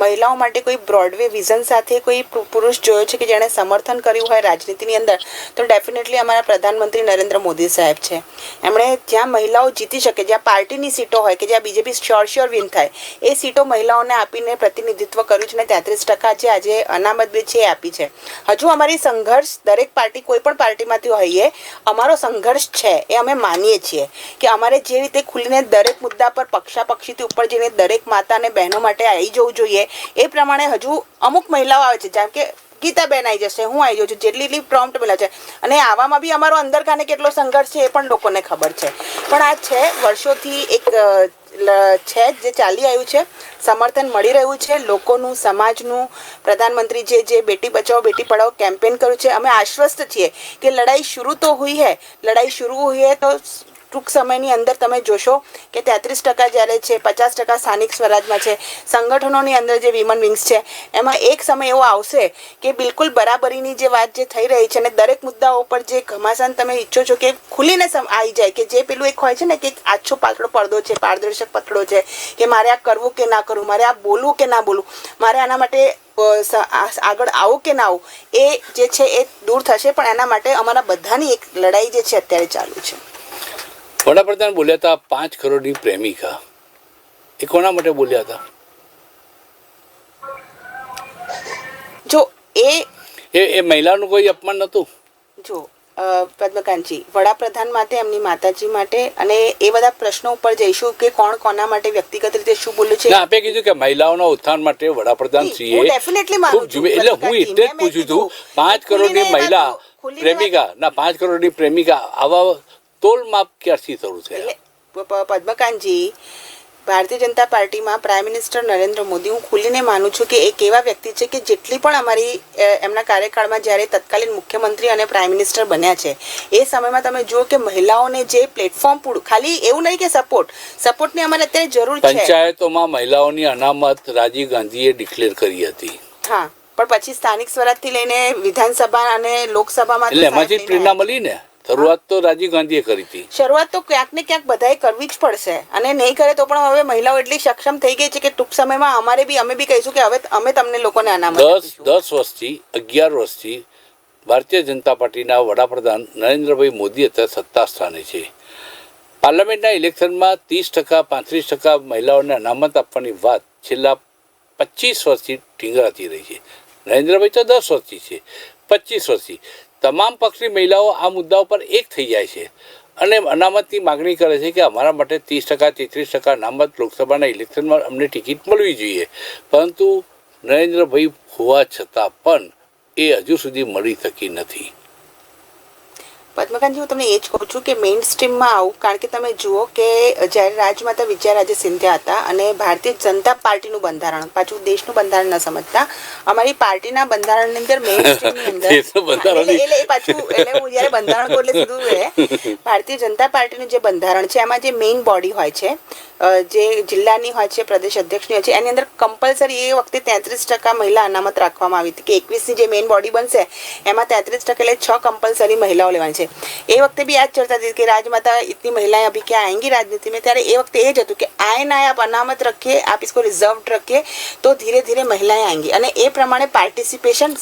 મહિલાઓ માટે કોઈ બ્રોડવે વિઝન સાથે કોઈ પુરુષ જોયો છે કે જેણે સમર્થન કર્યું હોય રાજનીતિની અંદર, તો ડેફિનેટલી અમારા પ્રધાનમંત્રી નરેન્દ્ર મોદી સાહેબ છે. એમણે જ્યાં મહિલાઓ જીતી શકે, જ્યાં પાર્ટીની સીટો હોય કે જ્યાં બીજેપી શ્યોર વિન થાય, એ સીટો મહિલાઓને આપીને પ્રતિનિધિત્વ કર્યું છે, અને 33% જે આજે અનામત બી છે એ આપી છે. હજુ અમારી સંઘર્ષ દરેક પાર્ટી, કોઈ પણ પાર્ટીમાંથી હોઈએ, અમારો સંઘર્ષ છે એ અમે માનીએ છીએ કે અમારે જે રીતે ખુલીને દરેક મુદ્દા પર પક્ષાપક્ષીથી ઉપર જઈને દરેક માતા અને બહેનો માટે આવી જવું જોઈએ, એ પ્રમાણે હજુ અમુક મહિલાઓ આવે છે, જેમ કે ગીતાબેન આવી જશે, હું આવી જાઉં છું, જેટલી પ્રોમ્પ્ટ મળે છે, અને આવામાં બી અમારો અંદરખાને કેટલો સંઘર્ષ છે એ પણ લોકોને ખબર છે. પણ આ છે વર્ષોથી એક છે જે ચાલી આવ્યું છે, સમર્થન મળી રહ્યું છે લોકોનું, સમાજનું. પ્રધાનમંત્રી જે બેટી બચાવો બેટી પઢાઓ કેમ્પેન કર્યું છે, અમે આશ્વસ્ત છીએ કે લડાઈ શરૂ તો હુઈ હૈ, લડાઈ શરૂ હુઈ હૈ તો ટૂંક સમયની અંદર તમે જોશો કે 33% જ્યારે છે, 50% સ્થાનિક સ્વરાજમાં છે, સંગઠનોની અંદર જે વિમન વિંગ્સ છે, એમાં એક સમય એવો આવશે કે બિલકુલ બરાબરીની જે વાત જે થઈ રહી છે અને દરેક મુદ્દાઓ પર જે ઘમાસાન તમે ઈચ્છો છો કે ખુલીને આવી જાય, કે જે પેલું એક હોય છે ને કે આછો પાતળો પડદો છે, પારદર્શક પતળો છે, કે મારે આ કરવું કે ના કરવું, મારે આ બોલવું કે ના બોલવું, મારે આના માટે આગળ આવું કે ના આવું, એ જે છે એ દૂર થશે. પણ એના માટે અમારા બધાની એક લડાઈ જે છે અત્યારે ચાલુ છે. વડાપ્રધાન બોલ્યા હતા 5 કરોડની પ્રેમિકા, એ કોના માટે બોલ્યા હતા? જો એ મહિલાનું કોઈ અપમાન નહોતું? જો પદ્મકાંતજી, વડાપ્રધાન માટે, એમની માતાજી માટે અને એ બધા પ્રશ્નો ઉપર જઈશું કે કોણ કોના માટે વ્યક્તિગત રીતે શું બોલ્યું છે. આપે કીધું કે મહિલાઓના ઉત્થાન માટે વડાપ્રધાન શ્રીએ એટલે હું એટલે જ પૂછ્યું હતું 5 કરોડની મહિલા પ્રેમિકા ના 5 કરોડની પ્રેમિકા, આવા તોલ માપ ક્યારથી શરૂ થયા? પદ્મકાંતજી, ભારતીય જનતા પાર્ટીમાં પ્રાઇમ મિનિસ્ટર નરેન્દ્ર મોદી, હું ખુલીને માનું છું કે એક એવા વ્યક્તિ છે કે જેટલી પણ અમારી એમના કાર્યકાળમાં જ્યારે તત્કાલીન મુખ્યમંત્રી અને પ્રાઇમ મિનિસ્ટર બન્યા છે, એ સમયમાં તમે જુઓ કે મહિલાઓને જે પ્લેટફોર્મ પૂરું, ખાલી એવું નહીં કે સપોર્ટની અમારે અત્યારે જરૂર છે. પંચાયતોમાં મહિલાઓની અનામત રાજીવ ગાંધીએ ડિક્લેર કરી હતી. હા, પણ પછી સ્થાનિક સ્વરાજથી લઈને વિધાનસભા અને લોકસભામાં એટલે એમાંથી પ્રેરણા મળી ને. શરૂઆત તો રાજીવ ગાંધીએ કરી હતી. શરૂઆત તો ક્યાંક ને ક્યાંક બધાએ કરવી જ પડશે, અને નહીં કરે તો પણ હવે મહિલાઓ એટલી સક્ષમ થઈ ગઈ છે કે ટૂંક સમયમાં અમે બી કહીશું કે હવે અમે તમને લોકોને અનામત 10 વર્ષથી 11 વર્ષથી ભારતીય જનતા પાર્ટીના વડાપ્રધાન નરેન્દ્રભાઈ મોદી અત્યારે સત્તા સ્થાને છે. પાર્લામેન્ટના ઇલેક્શનમાં 30% 35% મહિલાઓને અનામત આપવાની વાત છેલ્લા 25 વર્ષથી ઢીંગરાતી રહી છે. નરેન્દ્રભાઈ તો 10 વર્ષથી છે, 25 વર્ષથી તમામ પક્ષની મહિલાઓ આ મુદ્દા પર એક થઈ જાય છે અને અનામતની માગણી કરે છે કે અમારા માટે 30% 33% અનામત લોકસભાના ઇલેક્શનમાં અમને ટિકિટ મળવી જોઈએ. પરંતુ નરેન્દ્રભાઈ હોવા છતાં પણ એ હજુ સુધી મળી શકી નથી. પદ્મકાંતજી, હું તમને એ જ કહું છું કે મેઇન સ્ટ્રીમમાં આવું, કારણ કે તમે જુઓ કે જ્યારે રાજમાતા વિજયારાજે સિંધિયા હતા અને ભારતીય જનતા પાર્ટીનું બંધારણ, પાછું દેશનું બંધારણ ન સમજતા, અમારી પાર્ટીના બંધારણની અંદર મેઇન સ્ટ્રીમની અંદર પાછું એટલે હું જ્યારે બંધારણ કહું એટલે સીધું રહે, ભારતીય જનતા પાર્ટીનું જે બંધારણ છે એમાં જે મેઇન બોડી હોય છે, જે જિલ્લાની હોય છે, પ્રદેશ અધ્યક્ષની હોય છે, એની અંદર કમ્પલસરી એ વખતે 33% મહિલા અનામત રાખવામાં આવી હતી કે 21ની જે મેઇન બોડી બનશે એમાં 33% એટલે 6 કમ્પલસરી મહિલાઓ લેવાની છે. એ વખતે भी आज चर्चा थी कि राजमाता इतनी महिलाएं अभी क्या आएंगी राजनीति में, ત્યારે એ વખતે એ જ હતું કે આए ना आप अनामत रखिए, आप इसको रिजर्व्ड रखिए तो धीरे धीरे महिलाएं आएंगी. અને એ પ્રમાણે પાર્ટિસિપેશન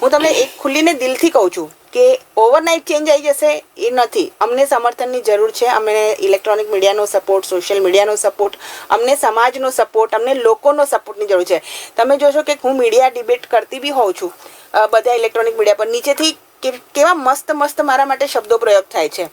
હું તમને એક ખુલ્લીને દિલથી કહું છું કે ઓવરનાઇટ ચેન્જ આવી જશે એ નથી. અમને સમર્થનની જરૂર છે, અમને ઇલેક્ટ્રોનિક મીડિયાનો સપોર્ટ, સોશિયલ મીડિયાનો સપોર્ટ, અમને સમાજનો સપોર્ટ, અમને લોકોનો સપોર્ટની જરૂર છે. તમે જોશો કે હું મીડિયા ડિબેટ કરતી બી હોઉં છું બધા ઇલેક્ટ્રોનિક મીડિયા પર, નીચેથી કેવા મસ્ત મારા માટે શબ્દો પ્રયોગ થાય છે.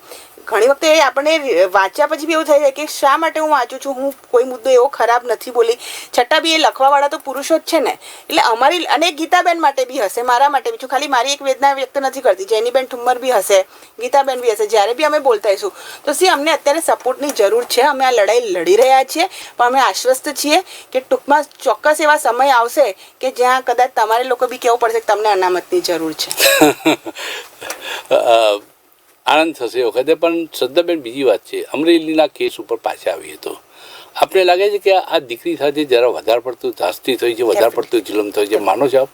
ઘણી વખતે આપણે વાંચ્યા પછી બી એવું થાય છે કે શા માટે હું વાંચું છું, હું કોઈ મુદ્દો એવો ખરાબ નથી બોલી, છતાં બી એ લખવાવાળા તો પુરુષો જ છે ને. એટલે અમારી, અને ગીતાબેન માટે બી હશે, મારા માટે બી છું, ખાલી મારી એક વેદના વ્યક્ત નથી કરતી, જેનીબેન ઠુમ્મર બી હશે, ગીતાબેન બી હશે. જ્યારે બી અમે બોલતા હશું તો અમને અત્યારે સપોર્ટની જરૂર છે. અમે આ લડાઈ લડી રહ્યા છીએ, પણ અમે આશ્વસ્ત છીએ કે ટૂંકમાં ચોક્કસ એવા સમય આવશે કે જ્યાં કદાચ તમારે લોકો બી કહેવું પડશે કે તમને અનામતની જરૂર છે. આનંદ થશે એ વખતે. પણ શ્રદ્ધાબેન, બીજી વાત છે, અમરેલીના કેસ ઉપર પાછા આવીએ તો આપણે લાગે છે કે આ દીકરી સાથે જરા વધારે પડતું ધાસ્તી થઈ છે, વધારે પડતું જુલમ થયું છે, માનો છો આપ?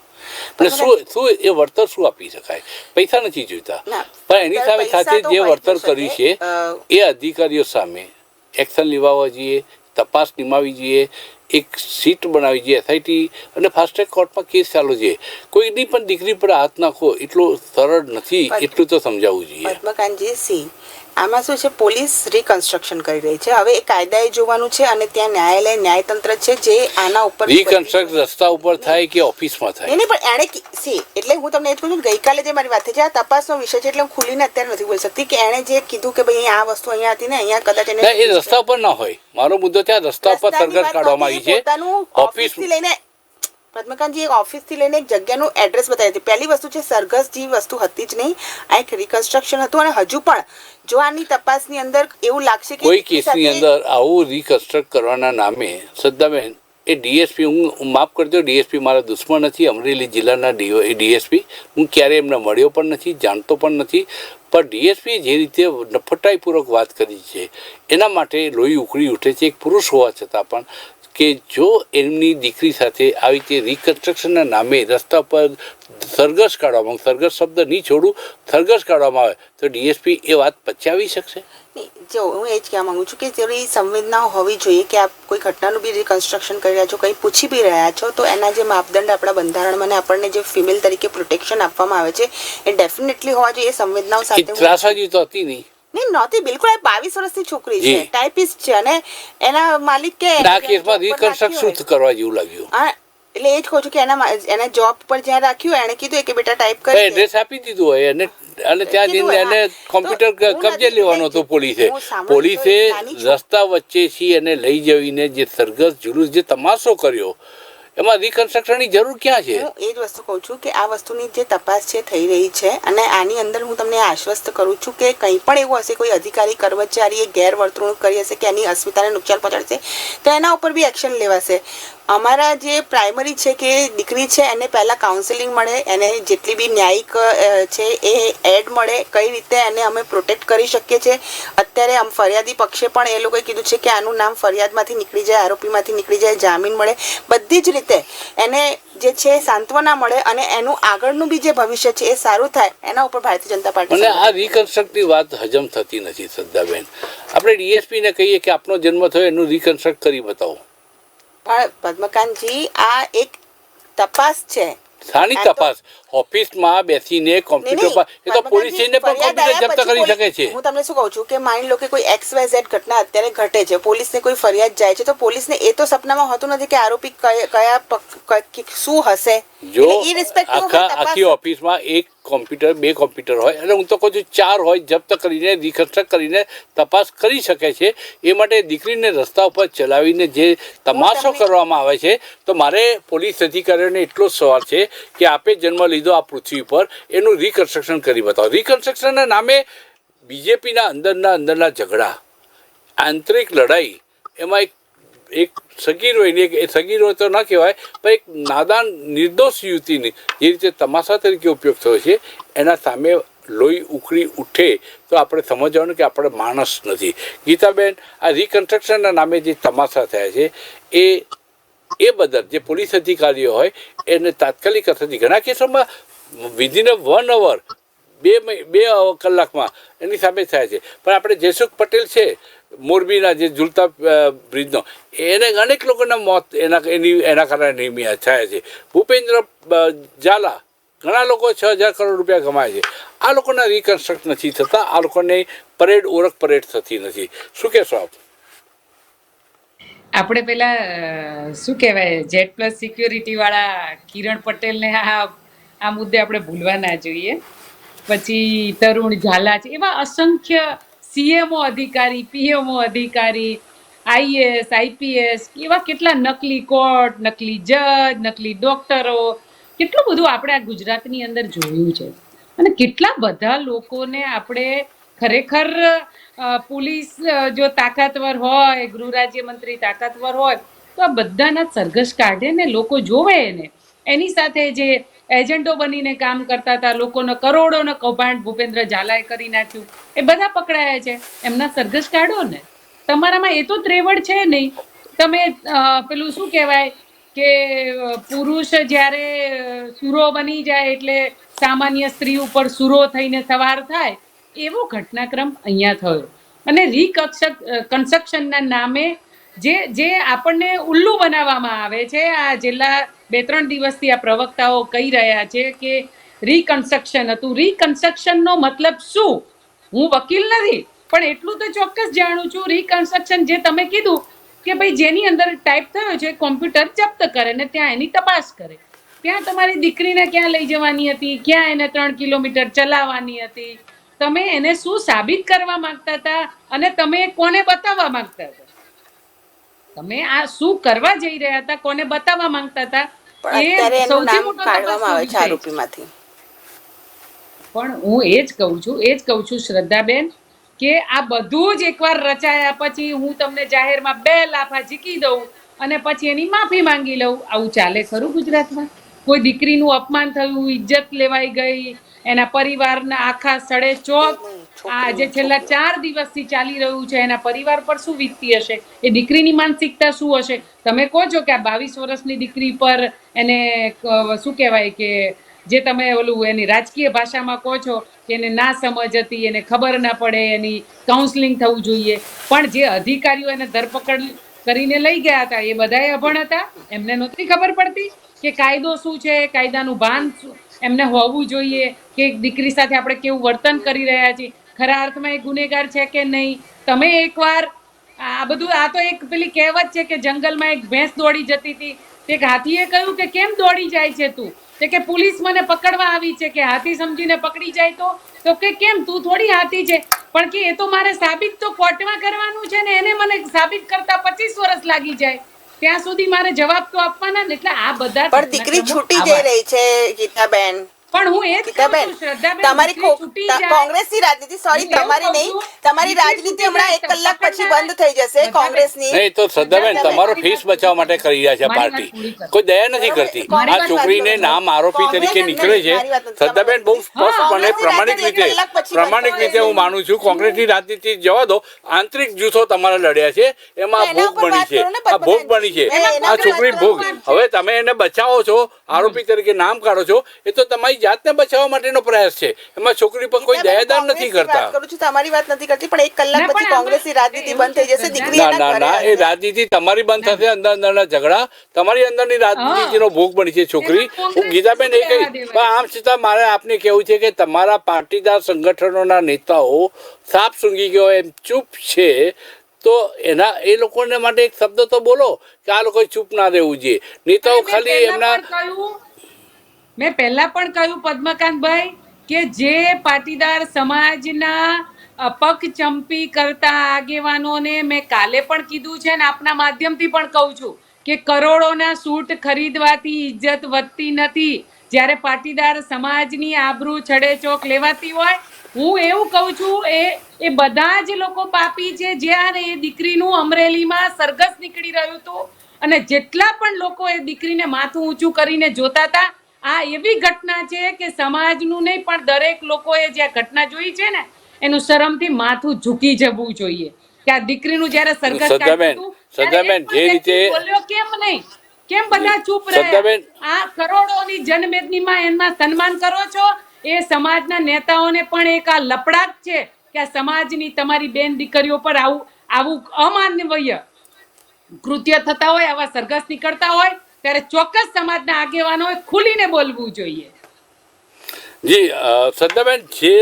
એટલે શું એ વળતર શું આપી શકાય? પૈસા નથી જોઈતા, ના, પણ એની સામે પૈસા સાથે તો જે હોય જ વળતર શકે. કર્યું છે એ અધિકારીઓ સામે એક્શન લેવા જોઈએ, તપાસ નિમાવી જોઈએ, એક સીટ બનાવી જોઈએ એસઆઈટી, અને ફાસ્ટ ટ્રેક કોર્ટમાં કેસ ચાલુ છે. કોઈની પણ દીકરી પર હાથ નાખો એટલું સરળ નથી, એટલું તો સમજાવવું જોઈએ. પદ્મકાંતજી સી આમાં શું છે, પોલીસ રિકન્સ્ટ્રક્શન કરી રહી છે. હવે એ કાયદાએ જોવાનું છે અને ત્યાં ન્યાયાલય ન્યાયતંત્ર છે જે આના ઉપર રિકન્સ્ટ્રક્ટ રસ્તા ઉપર થાય કે ઓફિસમાં થાય? નહીં પણ એણે સી એટલે હું તમને એ જ કહું છું, ગઈકાલે જે મારી વાત થઈ છે આ તપાસનો વિષય છે, એટલે હું ખુલીને અત્યારે નથી બોલી શકતી કે એણે જે કીધું કે ભાઈ આ વસ્તુ અહીંયા હતી ને અહીંયા કદાચ ના, એ રસ્તા ઉપર ના હોય. મારો મુદ્દો ત્યાં રસ્તા ઉપર સરઘસ કાઢવામાં આવી છે. પોતાનું ઓફિસ ઓફિસથી લઈને પદ્મકાંતજી એક ઓફિસથી લઈને એક જગ્યાનું એડ્રેસ બતાવી હતી. પહેલી વસ્તુ છે સરઘસ જેવી વસ્તુ હતી જ નહીં, આ એક રિકન્સ્ટ્રક્શન હતું. અને હજુ પણ જો આની તપાસની અંદર એવું લાગશે કે કોઈ કેસની અંદર આવું રિકન્સ્ટ્રક્ટ કરવાના નામે શ્રદ્ધાબેન, એ ડીએસપી, હું માફ કરજો, ડીએસપી મારા દુશ્મન નથી, અમરેલી જિલ્લાના ડીએસપી, હું ક્યારેય એમને મળ્યો પણ નથી, જાણતો પણ નથી, પણ ડીએસપી જે રીતે નફટાઈપૂર્વક વાત કરી છે એના માટે લોહી ઉકળી ઉઠે છે. એક પુરુષ હોવા છતાં પણ કે જો એમની દીકરી સાથે આવી રીતે રિકન્સ્ટ્રક્શનના નામે રસ્તા પર સરઘસ કાઢવામાં, સરઘસ શબ્દ નહીં છોડું, સરઘસ કાઢવામાં આવે તો ડીએસપી એ વાત પચાવી શકશે? જો હું એ જ કહેવા માંગુ છું કે થોડી સંવેદનાઓ હોવી જોઈએ કે આપ કોઈ ઘટનાનું બી રિકન્સ્ટ્રક્શન કરી રહ્યા છો, કંઈ પૂછી બી રહ્યા છો, તો એના જે માપદંડ આપણા બંધારણમાં અને આપણને જે ફિમેલ તરીકે પ્રોટેક્શન આપવામાં આવે છે એ ડેફિનેટલી હોવા જોઈએ. એ સંવેદનાઓ સાથે ત્રાસવાદી તો હતી નહીં. નહીં નહોતી બિલકુલ. આ 22 વર્ષની છોકરી છે, ટાઈપિસ્ટ છે, અને એના માલિક કે આ કેસમાં રિકન્સ્ટ્રક્શન કરવા જેવું લાગ્યું. હા, એટલે એ જ કહું છું કે એના જોબ પર જ્યાં રાખ્યું એણે કીધું કે બેટા ટાઈપ કરી દે. એડ્રેસ આપી દીધું હોય અને ત્યાં જઈને એને કોમ્પ્યુટર કબજે લેવાનો હતો પોલીસે રસ્તા વચ્ચેથી એને લઈ જઈને જે સરઘસ જુલુસ, જે તમાશો કર્યો, એમાં રિકન્સ્ટ્રક્શનની જરૂર ક્યાં છે? હું એ જ વસ્તુ કહું છું કે આ વસ્તુની જે તપાસ છે થઈ રહી છે, અને આની અંદર હું તમને આશ્વસ્ત કરું છું કે કંઈ પણ એવું હશે, કોઈ અધિકારી કર્મચારીએ ગેરવર્તણૂક કરી હશે કે એની અસ્મિતાને નુકસાન પહોંચાડશે તો એના ઉપર બી એક્શન લેવાશે. અમારા જે પ્રાઇમરી છે કે દીકરી છે એને પહેલાં કાઉન્સેલિંગ મળે, એને જેટલી બી ન્યાયિક છે એ એડ મળે, કઈ રીતે એને અમે પ્રોટેક્ટ કરી શકીએ છીએ. અત્યારે આમ ફરિયાદી પક્ષે પણ એ લોકોએ કીધું છે કે આનું નામ ફરિયાદમાંથી નીકળી જાય, આરોપીમાંથી નીકળી જાય, જામીન મળે, બધી જ રીતે એને જે છે સાંત્વના મળે અને એનું આગળનું બી જે ભવિષ્ય છે એ સારું થાય, એના ઉપર ભારતીય જનતા પાર્ટી. અને આ રિકન્સ્ટ્રક્ટની વાત હજમ થતી નથી શ્રદ્ધાબેન. આપણે ડીએસપીને કહીએ કે આપનો જન્મ થયો એનું રિકન્સ્ટ્રક્ટ કરી બતાવો. પણ પદ્મકાંતજી આ એક તપાસ છે. શાની તપાસ? ઓફિસમાં બેસીને કોમ્પ્યુટર પર, એ તો પોલીસ જઈને પણ કોમ્પ્યુટર જપ્ત કરી શકે છે. હું તમને શું કહું છું કે માની લો કે કોઈ XYZ ઘટના અત્યારે ઘટે છે, પોલીસને કોઈ ફરિયાદ જાય છે, તો પોલીસને એ તો સપનામાં હોતું નથી કે આરોપી કયા શું હશે. જો આખી ઓફિસમાં એક કોમ્પ્યુટર, 2 કોમ્પ્યુટર હોય, અને હું તો કહું છું 4 હોય, જપ્ત કરીને રિકન્સ્ટ્રક્ટ કરીને તપાસ કરી શકે છે. એ માટે દીકરીને રસ્તા ઉપર ચલાવીને જે તમાશો કરવામાં આવે છે, તો મારે પોલીસ અધિકારીઓને એટલો જ સવાલ છે કે આપે જન્મ લીધો આ પૃથ્વી પર, એનું રિકન્સ્ટ્રક્શન કરી બતાવો. રિકન્સ્ટ્રક્શનના નામે બીજેપીના અંદરના ઝઘડા, આંતરિક લડાઈ, એમાં એક સગીર હોય ને, એ સગીર હોય તો ના કહેવાય, પણ એક નાદાન નિર્દોષ યુવતીની જે રીતે તમાશા તરીકે ઉપયોગ થયો છે, એના સામે લોહી ઉકળી ઉઠે તો આપણે સમજવાનું કે આપણે માણસ નથી. ગીતાબેન, આ રિકન્સ્ટ્રક્શનના નામે જે તમાશા થયા છે એ બદલ જે પોલીસ અધિકારીઓ હોય એને તાત્કાલિક અસરથી, ઘણા કેસોમાં વિધિન 1 hour, 2 કલાકમાં એની સામે થાય છે. પણ આપણે જયસુખ પટેલ છે મોરબીના, જે ઝૂલતા બ્રિજનો, એને અનેક લોકોના મોત એના કારણે થયા છે. ભૂપેન્દ્ર ઝાલા, ઘણા લોકો 6,000 કરોડ રૂપિયા કમાય છે. આ લોકોના રિકન્સ્ટ્રક્ટ નથી થતા, આ લોકોને ઓળખ પરેડ થતી નથી. શું કહેશો આપ? આપણે પેલા શું કહેવાય, જેટ પ્લસ સિક્યોરિટી વાળા કિરણ પટેલને આ મુદ્દે આપણે ભૂલવા ના જોઈએ. પછી તરુણ ઝાલા છે, એવા અસંખ્ય CMO અધિકારી, PMO અધિકારી, IAS, IPS, એવા કેટલા નકલી કોર્ટ, નકલી જજ, નકલી ડોક્ટરો, કેટલું બધું આપણે આ ગુજરાતની અંદર જોયું છે. અને કેટલા બધા લોકોને આપણે ખરેખર પોલીસ જો તાકાતવર હોય, ગૃહ રાજ્યમંત્રી તાકાતવર હોય, તો આ બધાના સરઘસ કાઢે ને લોકો જોવે એને. એની સાથે જે એજન્ટો બનીને કામ કરતા હતા, લોકોનો કરોડોનો કૌભાંડ ભૂપેન્દ્ર ઝાલાએ કરી નાખ્યું, એ બધા પકડાયા છે. એમના સરઘસ કાઢો ને. તમારામાં એ તો ત્રેવડ છે નહીં. તમે પેલું શું કહેવાય કે પુરુષ જ્યારે સુરો બની જાય એટલે સામાન્ય સ્ત્રી ઉપર સુરો થઈને સવાર થાય, એવો ઘટનાક્રમ અહીંયા થયો. અને કન્સ્ટ્રક્શનના નામે જે આપણને ઉલ્લુ બનાવવામાં આવે છે, આ છેલ્લા 2-3 દિવસથી આ પ્રવક્તાઓ કહી રહ્યા છે કે રિકન્સ્ટ્રક્શન હતું. રિકન્સ્ટ્રક્શનનો મતલબ શું? હું વકીલ નથી, પણ એટલું તો ચોક્કસ જાણું છું, રિકન્સ્ટ્રક્શન જે તમે કીધું કે ભાઈ જેની અંદર ટાઈપ થયો છે કોમ્પ્યુટર જપ્ત કરે ને ત્યાં એની તપાસ કરે. ત્યાં તમારી દીકરીને ક્યાં લઈ જવાની હતી, ક્યાં એને 3 કિલોમીટર ચલાવવાની હતી, તમે એને શું સાબિત કરવા માંગતા હતા અને તમે કોને બતાવવા માંગતા હતા, તમે આ શું કરવા જઈ રહ્યા હતા, કોને બતાવવા માંગતા હતા, પણ અત્યારે એનું નામ કાઢવામાં આવે છે આરોપીમાંથી. પણ હું એ જ કહું છું શ્રદ્ધાબેન, કે આ બધું જ એકવાર રચાયા પછી હું તમને જાહેરમાં 2 લાફા ઝીકી દઉં અને પછી એની માફી માંગી લઉં. આવું ચાલે ખરું ગુજરાતમાં? કોઈ દીકરીનું અપમાન થયું, ઇજ્જત લેવાઈ ગઈ, એના પરિવારના આખા સડે ચોક આ જે છેલ્લા 4 દિવસથી ચાલી રહ્યું છે એના પરિવાર પર શું વીતતી હશે, એ દીકરીની માનસિકતા શું હશે? તમે કહો છો કે આ 22 વર્ષની દીકરી પર એને શું કહેવાય કે જે તમે ઓલું એની રાજકીય ભાષામાં કહો છો કે એને ના સમજ હતી, એને ખબર ના પડે, એની કાઉન્સલિંગ થવું જોઈએ, પણ જે અધિકારીઓ એને ધરપકડ કરીને લઈ ગયા હતા એ બધાએ અભણ હતા, એમને નહોતી ખબર પડતી કે કાયદો શું છે, કાયદાનું ભાન એમને હોવું જોઈએ કે દીકરી સાથે આપણે કેવું વર્તન કરી રહ્યા છીએ, ખરા અર્થમાં એ ગુનેગાર છે કે નહીં. તમે એકવાર આ બધું, આ તો એક પેલી કહેવત છે કે જંગલમાં એક ભેંસ દોડી જતી હતી, એક હાથીએ કહ્યું કે કેમ દોડી જાય છે તું, કે પોલીસ મને પકડવા આવી છે, કે હાથી સમજીને પકડી જાય તો કે કેમ, તું થોડી હાથી છે, પણ કે એ તો મારે સાબિત તો કોર્ટમાં કરવાનું છે ને એને મને સાબિત કરતા 25 વર્ષ લાગી જાય, ત્યાં સુધી મારે જવાબ તો આપવાના ને. એટલે આ બધા પણ દીકરી છૂટી જઈ રહી છે ગીતાબેન. પણ હું એ જ કહું છું શ્રદ્ધાબેન, તમારી દીકરી છૂટી જાય. કોંગ્રેસની રાજનીતિ, સોરી તમારી નહીં, તમારી રાજનીતિ હમણાં 1 કલાક પછી બંધ થઈ જશે કોંગ્રેસની. નહીં તો શ્રદ્ધાબેન તમારો ફીસ બચાવવા માટે કરી રહ્યા છે પાર્ટી, કોઈ દયા નથી કરતી. આ છોકરીને નામ આરોપી તરીકે નીકળે છે. શ્રદ્ધાબેન બહુ સ્પષ્ટપણે પ્રામાણિક રીતે હું માનું છું, કોંગ્રેસની રાજનીતિ જવા દો, આંતરિક જૂથો તમારા લડ્યા છે, એમાં ભોગ બની છે, આ ભોગ બની છે, આ છોકરી ભોગ. હવે તમે એને બચાવો છો, આરોપી તરીકે નામ કાઢો છો, એ તો તમારી જાતને બચાવવા માટેનો પ્રયાસ છે, એમાં છોકરી પર કોઈ દયાદાર નથી કરતા. કરું છું, તમારી વાત નથી કરતી, પણ 1 કલાક પછી કોંગ્રેસની રાજનીતિ બંધ થઈ જશે. દીકરી ના એ રાજનીતિ તમારી બંધ થશે, અંદરના ઝઘડા તમારી અંદરની રાજનીતિનો ભોગ બની છે છોકરી. હું ગીતાબેન એ કહી, પણ આમ છતાં મારે આપને કહેવું છે કે તમારા પાટીદાર સંગઠનોના નેતાઓ સાપ સૂંઘી ગયો એમ ચૂપ છે, તો એ લોકોને માટે એક શબ્દ તો બોલો કે આ લોકો ચૂપ ના રહેવું જોઈએ. નેતાઓ ખાલી એમના, મેં પહેલા પણ કહ્યું પદ્મકાંતભાઈ કે જે પાટીદાર સમાજના પગચંપી કરતા આગેવાનોને મેં કાલે પણ કીધું છે ને આપના માધ્યમથી પણ કહું છું કે કરોડોના સૂટ ખરીદવાથી ઇજ્જત વધતી નથી. જ્યારે પાટીદાર સમાજની આબરૂ છડેચોક લેવાતી હોય, હું એવું કહું છું એ બધા જ લોકો પાપી છે. જ્યારે એ દીકરીનું અમરેલીમાં સરઘસ નીકળી રહ્યું હતું અને જેટલા પણ લોકો એ દીકરીને માથું ઊંચું કરીને જોતા હતા, આ એવી ઘટના છે કે સમાજનું નહીં પણ દરેક લોકોએ જે આ ઘટના જોઈ છે ને એનું શરમથી માથું ઝૂકી જવું જોઈએ કે આ દીકરીનું જ્યારે સરઘસ સદાબેન જે રીતે બોલ્યો કેમ નહીં, કેમ બધા ચૂપ રહ્યા? આ કરોડોની જનમેદનીમાં એમાં સન્માન કરો છો, એ સમાજના નેતાઓને પણ એક આ લપડાટ છે કે આ સમાજની તમારી બેન દીકરીઓ પર આવું અમાનવીય કૃત્ય થતા હોય, આવા સરઘસ નીકળતા હોય, ત્યારે ચોક્કસ સમાજના આગેવાનોએ ખુલીને બોલવું જોઈએ. જી શ્રદ્ધાબેન, જે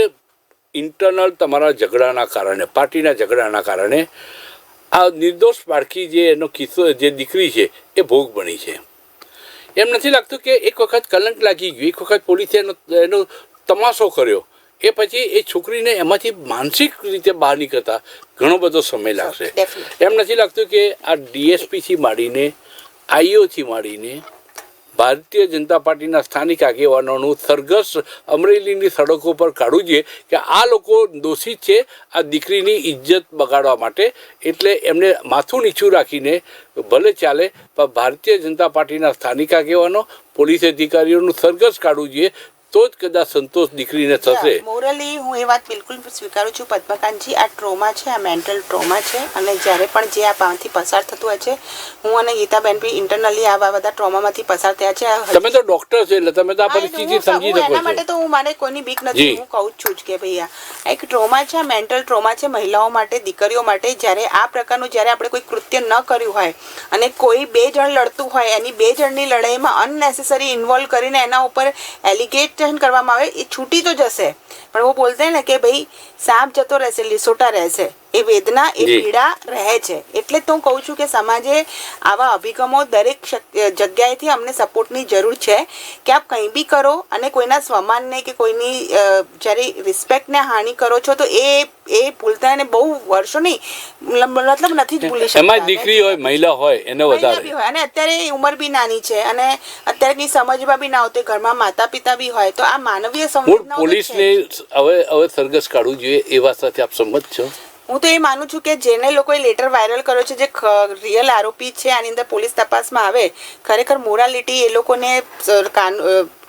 ઇન્ટરનલ તમારા ઝઘડાના કારણે, પાર્ટીના ઝઘડાના કારણે આ નિર્દોષ બાળકી જે એનો કિસ્સો, જે દીકરી છે એ ભોગ બની છે, એમ નથી લાગતું કે એક વખત કલંક લાગી ગયું, એક વખત પોલીસે એનો તમાશો કર્યો, એ પછી એ છોકરીને એમાંથી માનસિક રીતે બહાર નીકળતા ઘણો બધો સમય લાગશે. એમ નથી લાગતું કે આ ડીએસપીથી માંડીને, આઈઓથી માંડીને ભારતીય જનતા પાર્ટીના સ્થાનિક આગેવાનોનું સરઘસ અમરેલીની સડકો પર કાઢવું જોઈએ કે આ લોકો દોષિત છે આ દીકરીની ઇજ્જત બગાડવા માટે, એટલે એમને માથું નીચું રાખીને ભલે ચાલે, પણ ભારતીય જનતા પાર્ટીના સ્થાનિક આગેવાનો, પોલીસ અધિકારીઓનું સરઘસ કાઢવું જોઈએ, તો જ કદાચ સંતોષ દીકરીને થશે. મોરલી હું એ વાત બિલકુલ સ્વીકારું છું પદ્મકાંતજી, આ ટ્રોમા છે, આ મેન્ટલ ટ્રોમા છે, અને જ્યારે પણ જે આ પામાંથી પસાર થતું હોય છે, હું અને ગીતાબેન બી ઇન્ટરનલી આવા બધા ટ્રોમામાંથી પસાર થયા છે. તમે તો ડોક્ટર છો એટલે તમે તો આ પરિસ્થિતિ સમજી શકો એના છો. માટે તો હું મારે કોઈની બીક નથી, હું કહું જ છું કે ભાઈ આ એક ટ્રોમા છે, મેન્ટલ ટ્રોમા છે મહિલાઓ માટે, દીકરીઓ માટે. જ્યારે આ પ્રકારનું જ્યારે આપણે કોઈ કૃત્ય ન કર્યું હોય અને કોઈ બે જણ લડતું હોય, એની બે જણની લડાઈમાં અનનેસેસરી ઇન્વોલ્વ કરીને એના ઉપર એલિગેશન કરવામાં આવે, એ છૂટી તો જશે, પણ वो बोलते हैं ને કે ભાઈ સાપ જતો રહેશે લીસોટા રહેશે, એ વેદના એ પીડા રહે છે. એટલે તો હું કહું છું કે સમાજે આવા અભિગમો દરેક જગ્યાએથી અમને સપોર્ટની જરૂર છે કે આપ કંઈ બી કરો અને કોઈના સ્વમાનને કે કોઈની જ્યારે રિસ્પેક્ટને હાનિ કરો છો તો એ ભૂલતા એને બહુ વર્ષો નહીં, મતલબ નથી જ ભૂલી શકતા. એમાં દીકરી હોય મહિલા હોય એને વધારે, અને અત્યારે ઉંમર બી નાની છે અને અત્યારે કઈ સમજવા બી ના આવતું, ઘરમાં માતા પિતા બી હોય, તો આ માનવીય સંવેદનાઓ પોલીસને હવે સરઘસ કાઢવું જોઈએ એ વાત સાથે આપ સંમત છો? હું તો એ માનું છું કે જેને લોકોએ લેટર વાયરલ કર્યો છે, જે રિયલ આરોપી છે, આની અંદર પોલીસ તપાસમાં આવે, ખરેખર મોરાલિટી એ લોકોને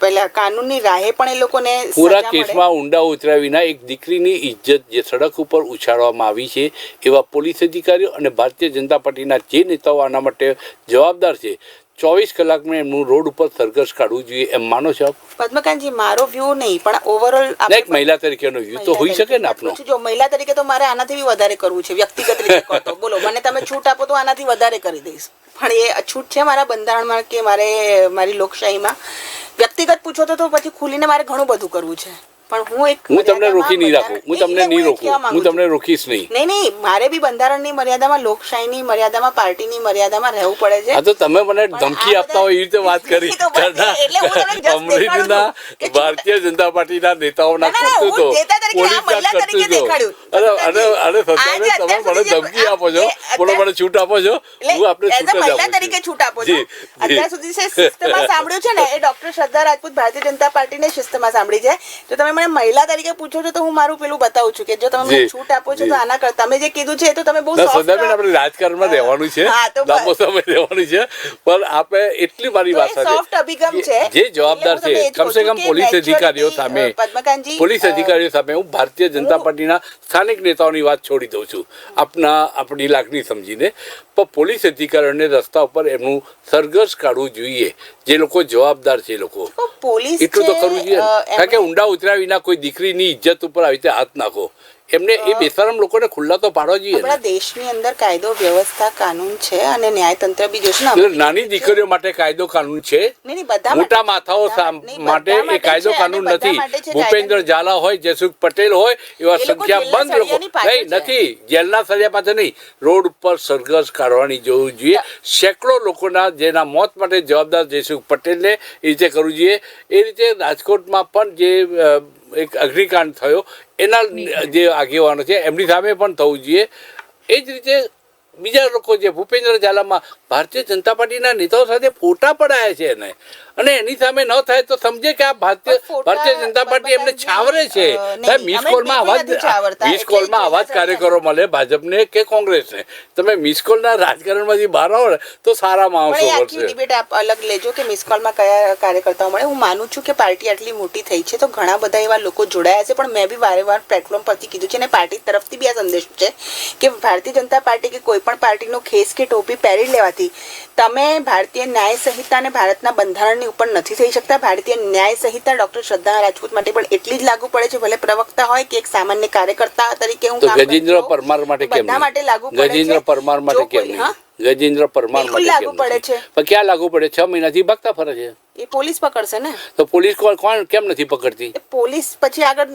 પેલા કાનૂનની રાહે પણ એ લોકોને પૂરા કેસમાં ઊંડા ઉતર્યા વિના એક દીકરીની ઇજ્જત જે સડક ઉપર ઉછાળવામાં આવી છે, એવા પોલીસ અધિકારીઓ અને ભારતીય જનતા પાર્ટીના જે નેતાઓ આના માટે જવાબદાર છે, 24 કલાકમાં એમનું રોડ ઉપર સરઘસ કાઢવું જોઈએ એમ માનો છો આપ? પદ્મકાંતજી, મારો વ્યૂ નહીં પણ ઓવરઓલ એક મહિલા તરીકેનો વ્યૂ તો હોઈ શકે ને આપનો? જો મહિલા તરીકે તો મારે આનાથી બી વધારે કરવું છે, વ્યક્તિગત રીતે કહો તો બોલો, મને તમે છૂટ આપો તો આનાથી વધારે કરી દઈશ, પણ એ છૂટ છે મારા બંધારણમાં કે મારી લોકશાહીમાં. વ્યક્તિગત પૂછો તો પછી ખુલીને મારે ઘણું બધું કરવું છે, પણ હું તમને રોકી નહીં રાખું, હું તમને નહીં રોકું, હું તમને રોકીશ નહીં. નહીં, મારે બી બંધારણની મર્યાદામાં, લોકશાહીની મર્યાદામાં, પાર્ટીની મર્યાદામાં રહેવું પડે છે. આ તો તમે મને ધમકી આપતા હોય એવી રીતે વાત કરી. અમરેલીના ભારતીય જનતા પાર્ટીના નેતાઓના કરતું તો પોલીસના કરતું તો અરે તમે મને ધમકી આપો છો, બોલો મને છૂટ આપો છો, હું આપણે છૂટ આપો છો. અત્યાર સુધી શિસ્તમાં સાંભળ્યું છે ને, એ ડોક્ટર શ્રદ્ધા રાજપૂત ભારતીય જનતા પાર્ટીને શિસ્તમાં સાંભળી છે. જો તમે મને મહિલા તરીકે પૂછો છો તો હું મારું પેલું બતાવું છું કે જો તમે મને છૂટ આપો છો તો આના કરતા તમે જે કીધું છે એ તો તમે બહુ આપણે રાજકારણમાં રહેવાનું છે, લાંબો સમય રહેવાનું છે, પણ આપણે એટલી મારી વાત સોફ્ટ અભિગમ છે જે જવાબદાર છે, કમસે કમ પોલીસ અધિકારીઓ સામે હું ભારતીય જનતા પાર્ટીના સ્થાનિક નેતાઓની વાત છોડી દઉં છું, આપણી લાગણી સમજીને, પણ પોલીસ અધિકારીઓને રસ્તા ઉપર એમનું સરઘસ કાઢવું જોઈએ, જે લોકો જવાબદાર છે એ લોકો એટલું તો કરવું જોઈએ. કારણ કે ઊંડા ઉતર્યા વિના કોઈ દીકરીની ઇજ્જત ઉપર આવી રીતે હાથ નાખો, એમને એ બેશરમ લોકોને ખુલ્લા તો પાડવા જોઈએ. આપણા દેશની અંદર કાયદો વ્યવસ્થા કાનૂન છે અને ન્યાયતંત્ર બી જોશે ને. નાની દીકરીઓ માટે કાયદો કાનૂન છે, મોટા માથાઓ માટે એ કાયદો કાનૂન નથી. ભૂપેન્દ્ર ઝાલા હોય, જયસુખ પટેલ હોય, એવા સંખ્યાબંધ લોકો નહીં નથી, જેલના સળિયા પાસે નહીં, રોડ ઉપર સરઘસ કાઢવાની જવું જોઈએ. સેંકડો લોકોના જેના મોત માટે જવાબદાર જયસુખ પટેલને એ રીતે કરવું જોઈએ. એ રીતે રાજકોટમાં પણ જે એક અગ્નિકાંડ થયો એના જે આગેવાનો છે એમની સામે પણ થવું જોઈએ. એ જ રીતે બીજા લોકો જે ભૂપેન્દ્ર ઝાલામાં ભારતીય જનતા પાર્ટીના નેતાઓ સાથે ફોટા પડાયા છે એને, અને એની સામે ન થાય તો સમજે કે આ ભારતીય જનતા પાર્ટી એમને છાવરે છે. મિસ કોલમાં આવા જ કાર્યકરો મળે ભાજપને કે કોંગ્રેસને. તમે મિસ કોલના રાજકારણમાંથી બહાર આવો ને તો સારા માણસો મળશે. ડિબેટ આપ અલગ લેજો કે મિસ કોલમાં કયા કાર્યકર્તાઓ મળે. હું માનું છું કે પાર્ટી આટલી મોટી થઈ છે તો ઘણા બધા એવા લોકો જોડાયા છે, પણ મેં બી વારે પ્લેટફોર્મ પરથી કીધું છે અને પાર્ટી તરફથી બી આ સંદેશ છે કે ભારતીય જનતા પાર્ટી કે કોઈ પણ પાર્ટીનો ખેસ કે ટોપી પહેરી લેવાથી તમે ભારતીય ન્યાય સંહિતા અને ભારતના બંધારણની ઉપર નથી થઈ શકતા. ભારતીય ન્યાય સંહિતા ડોક્ટર શ્રદ્ધા રાજપૂત માટે પણ એટલી જ લાગુ પડે છે, ભલે પ્રવક્તા હોય કે એક સામાન્ય કાર્યકર્તા તરીકે હું ગજેન્દ્ર પરમાર માટે કેમ બધા માટે લાગુ પડે છે. ગજેન્દ્ર પરમાર માટે કેમ ગજેન્દ્ર પરમાર માટે લાગુ પડે છે, પણ ક્યાં લાગુ પડે? 6 મહિનાથી ભાગતા ફરે છે. એ પોલીસ પકડશે ને, તો પોલીસ કોણ કેમ નથી પકડતી? પોલીસ પછી આગળ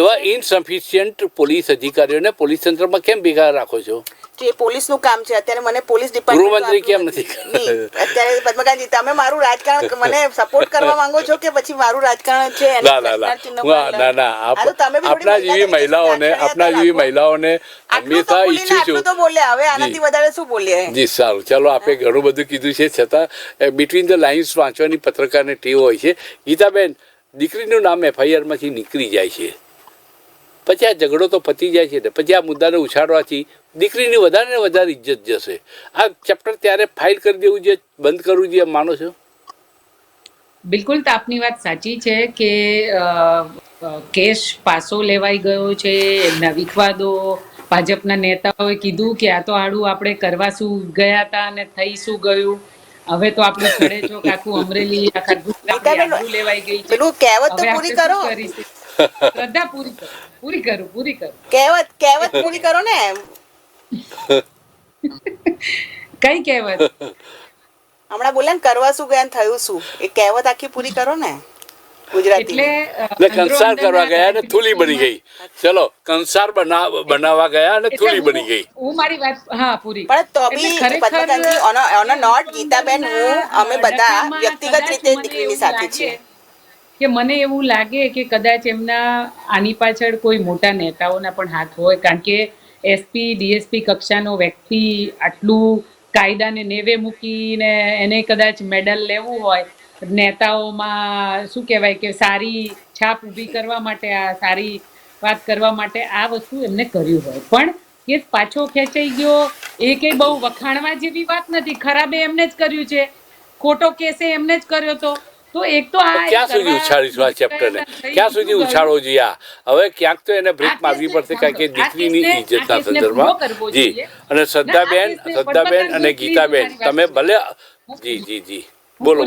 એવા ઇનસફિશિયન્ટ પોલીસ અધિકારીઓને પોલીસ તંત્રમાં કેમ ભેગા રાખો છો? જે પોલીસનું કામ છે. અત્યારે મને પોલીસ ગૃહમંત્રી કેમ નથી? અત્યારે પદ્મકાંતજી તમે મારું રાજકારણ મને સપોર્ટ કરવા માંગો છો કે પછી મારું રાજકારણ છે? આપણા જેવી મહિલાઓને હંમેશા ઈચ્છું છું. તો બોલ્યા, હવે આનાથી વધારે શું બોલીએ? જી સારું, ચાલો આપે ઘણું બધું કીધું છે, છતાં બિટવીન ધ લાઇન્સ વાંચવાની પત્રકારને ટેવ હોય છે. ગીતાબેન, દીકરીનું નામ FIR માંથી નીકળી જાય છે, પછી આ ઝઘડો તો પતી જાય છે ને પછી આ મુદ્દાને ઉછાળવાથી દીકરીની વધારે ને વધારે ઇજ્જત જશે. આ ચેપ્ટર ત્યારે ફાઇલ કરી દેવું જોઈએ, બંધ કરવું જોઈએ, માનો છો? બિલકુલ તો આપની વાત સાચી છે કે કેસ પાસો લેવાઈ ગયો છે, એમના વિખવાદો, ભાજપના નેતાઓએ કીધું કે આ તો આડું આપણે કરવા શું ગયા હતા અને થઈ શું ગયું. હવે તો આપણું છડે ચોક આખું અમરેલી આખા ગુજરાતની ગીતાબેન, આબરૂ લેવાઈ ગઈ છે. પેલું કહેવત તો હવે પૂરી આપણે કરો. શું કરીશું? શ્રદ્ધા પૂરી કરું. કહેવત પૂરી કરો ને. કઈ કહેવત? હમણાં બોલ્યા ને કરવા શું ગયા ને થયું શું, એ કહેવત આખી પૂરી કરો ને ગુજરાતી. એટલે કંસાર કરવા ગયા ને થૂલી બની ગઈ. ચલો, કંસાર બનાવવા ગયા અને થૂલી બની ગઈ. હું મારી વાત પૂરી. પણ તો એટલે બી ખરેખર પદ્મકાંતજી ઓન અ નોટ, ગીતાબેન, હું અમે બધા ઘટનામાં વ્યક્તિગત કદાચ રીતે મને દીકરીની એવું સાથે લાગે છીએ. કે મને એવું લાગે કે કદાચ એમના આની પાછળ કોઈ મોટા નેતાઓના પણ હાથ હોય, કારણ કે એસપી ડીએસપી કક્ષાનો વ્યક્તિ આટલું કાયદાને નેવે મૂકીને એને કદાચ મેડલ લેવું હોય, નેતાઓમાં શું કહેવાય કે સારી છાપ ઊભી કરવા માટે, આ સારી વાત કરવા માટે આ વસ્તુ એમને કર્યું હોય, પણ કેસ પાછો ખેંચાઈ ગયો એ કંઈ બહુ વખાણવા જેવી વાત નથી. ખરાબે એમને જ કર્યું છે, ખોટો કેસે એમને જ કર્યો તો એક તો આ ક્યાં સુધી ઉછાળીશું આ ચેપ્ટરને? ક્યાં સુધી ઉછાળવો જોઈએ? હવે ક્યાંક તો એને બ્રેક મારવી પડશે, કારણ કે દીકરીની ઇજ્જતના સંદર્ભમાં. જી, અને શ્રદ્ધાબેન અને ગીતાબેન, તમે ભલે જી બોલો.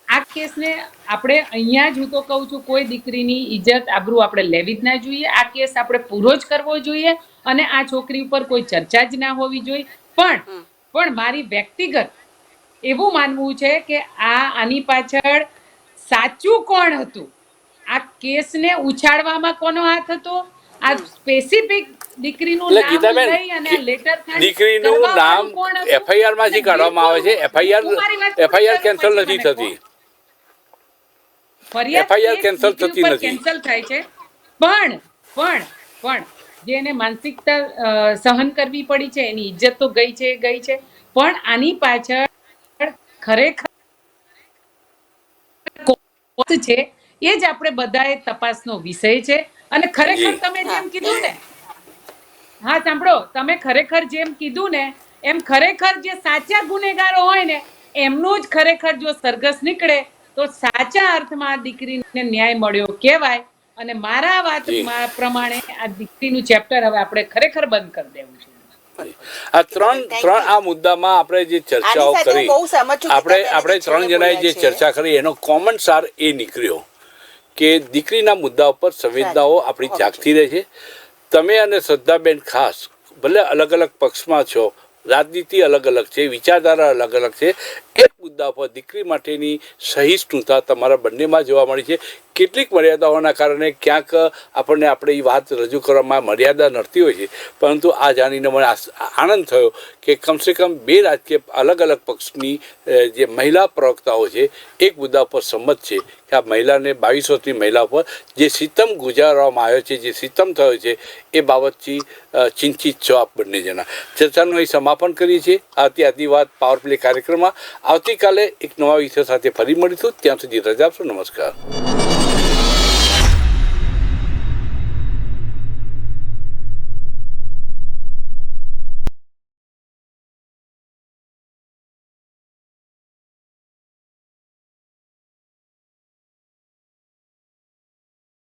આ કેસને આપણે અહીંયા જ, હું તો કહું છું, કોઈ દીકરીની ઇજ્જત આબરૂ આપણે લેવી જ ના જોઈએ. આ કેસ આપણે પૂરો જ કરવો જોઈએ અને આ છોકરી ઉપર કોઈ ચર્ચા જ ના હોવી જોઈએ. પણ મારી વ્યક્તિગત એવું માનવું છે કે આની પાછળ સાચું કોણ હતું, આ કેસને ઉછાળવામાં કોનો હાથ હતો, આ સ્પેસિફિક દીકરીનું નામ ગીતાબેન, લઈ અને લેટર દીકરીનું નામ એફઆઈઆર માંથી કાઢવામાં આવે છે. એફઆઈઆર કેન્સલ નથી થતી. ફરિયાદ કેન્સલ થાય છે, પણ જેને માનસિકતા સહન કરવી પડી છે, એની ઇજ્જત તો ગઈ છે, પણ આની પાછળ ખરેખર છે એ જ આપણે બધાએ તપાસનો વિષય છે. અને ખરેખર તમે જેમ કીધું ને, સાંભળો, તમે ખરેખર જેમ કીધું ને એમ ખરેખર જે સાચા ગુનેગારો હોય ને એમનું જ ખરેખર જો સરઘસ નીકળે તો સાચા અર્થમાં દીકરીને ન્યાય મળ્યો કહેવાય. અને મારા વાત પ્રમાણે આ દીકરીનું ચેપ્ટર હવે આપણે ખરેખર બંધ કરી દેવું છે. આ ત્રણ મુદ્દામાં આપણે જે ચર્ચાઓ કરી, આપણે ત્રણ જણાએ જે ચર્ચા કરી એનો કોમન સાર એ નીકળ્યો કે દીકરીના મુદ્દા ઉપર સંવેદનાઓ આપણી જાગતી રહે છે. તમે અને શ્રદ્ધાબેન ખાસ, ભલે અલગ અલગ પક્ષમાં છો, રાજનીતિ અલગ અલગ છે, વિચારધારા અલગ અલગ છે, એક મુદ્દા પર દીકરી માટેની સહિષ્ણુતા તમારા બંનેમાં જોવા મળી છે. કેટલીક મર્યાદાઓના કારણે ક્યાંક આપણને આપણી વાત રજૂ કરવામાં મર્યાદા નડતી હોય છે, પરંતુ આ જાણીને મને આનંદ થયો કે કમસે કમ બે રાજકીય અલગ અલગ પક્ષની જે મહિલા પ્રવક્તાઓ છે એક મુદ્દા પર સંમત છે કે આ મહિલાને 22 વર્ષની મહિલા પર જે સિતમ ગુજારવામાં આવ્યો છે, જે સિતમ થયો છે, એ બાબતથી ચિંતિત છો આપ બંને જણા. ચર્ચાનું અહીં સમાપન કરીએ છીએ. આથી વાત પાવર પ્લે કાર્યક્રમમાં આવતીકાલે એક નવા વિષય સાથે ફરી મળીશું. ત્યાં સુધી રજા આપશો. નમસ્કાર.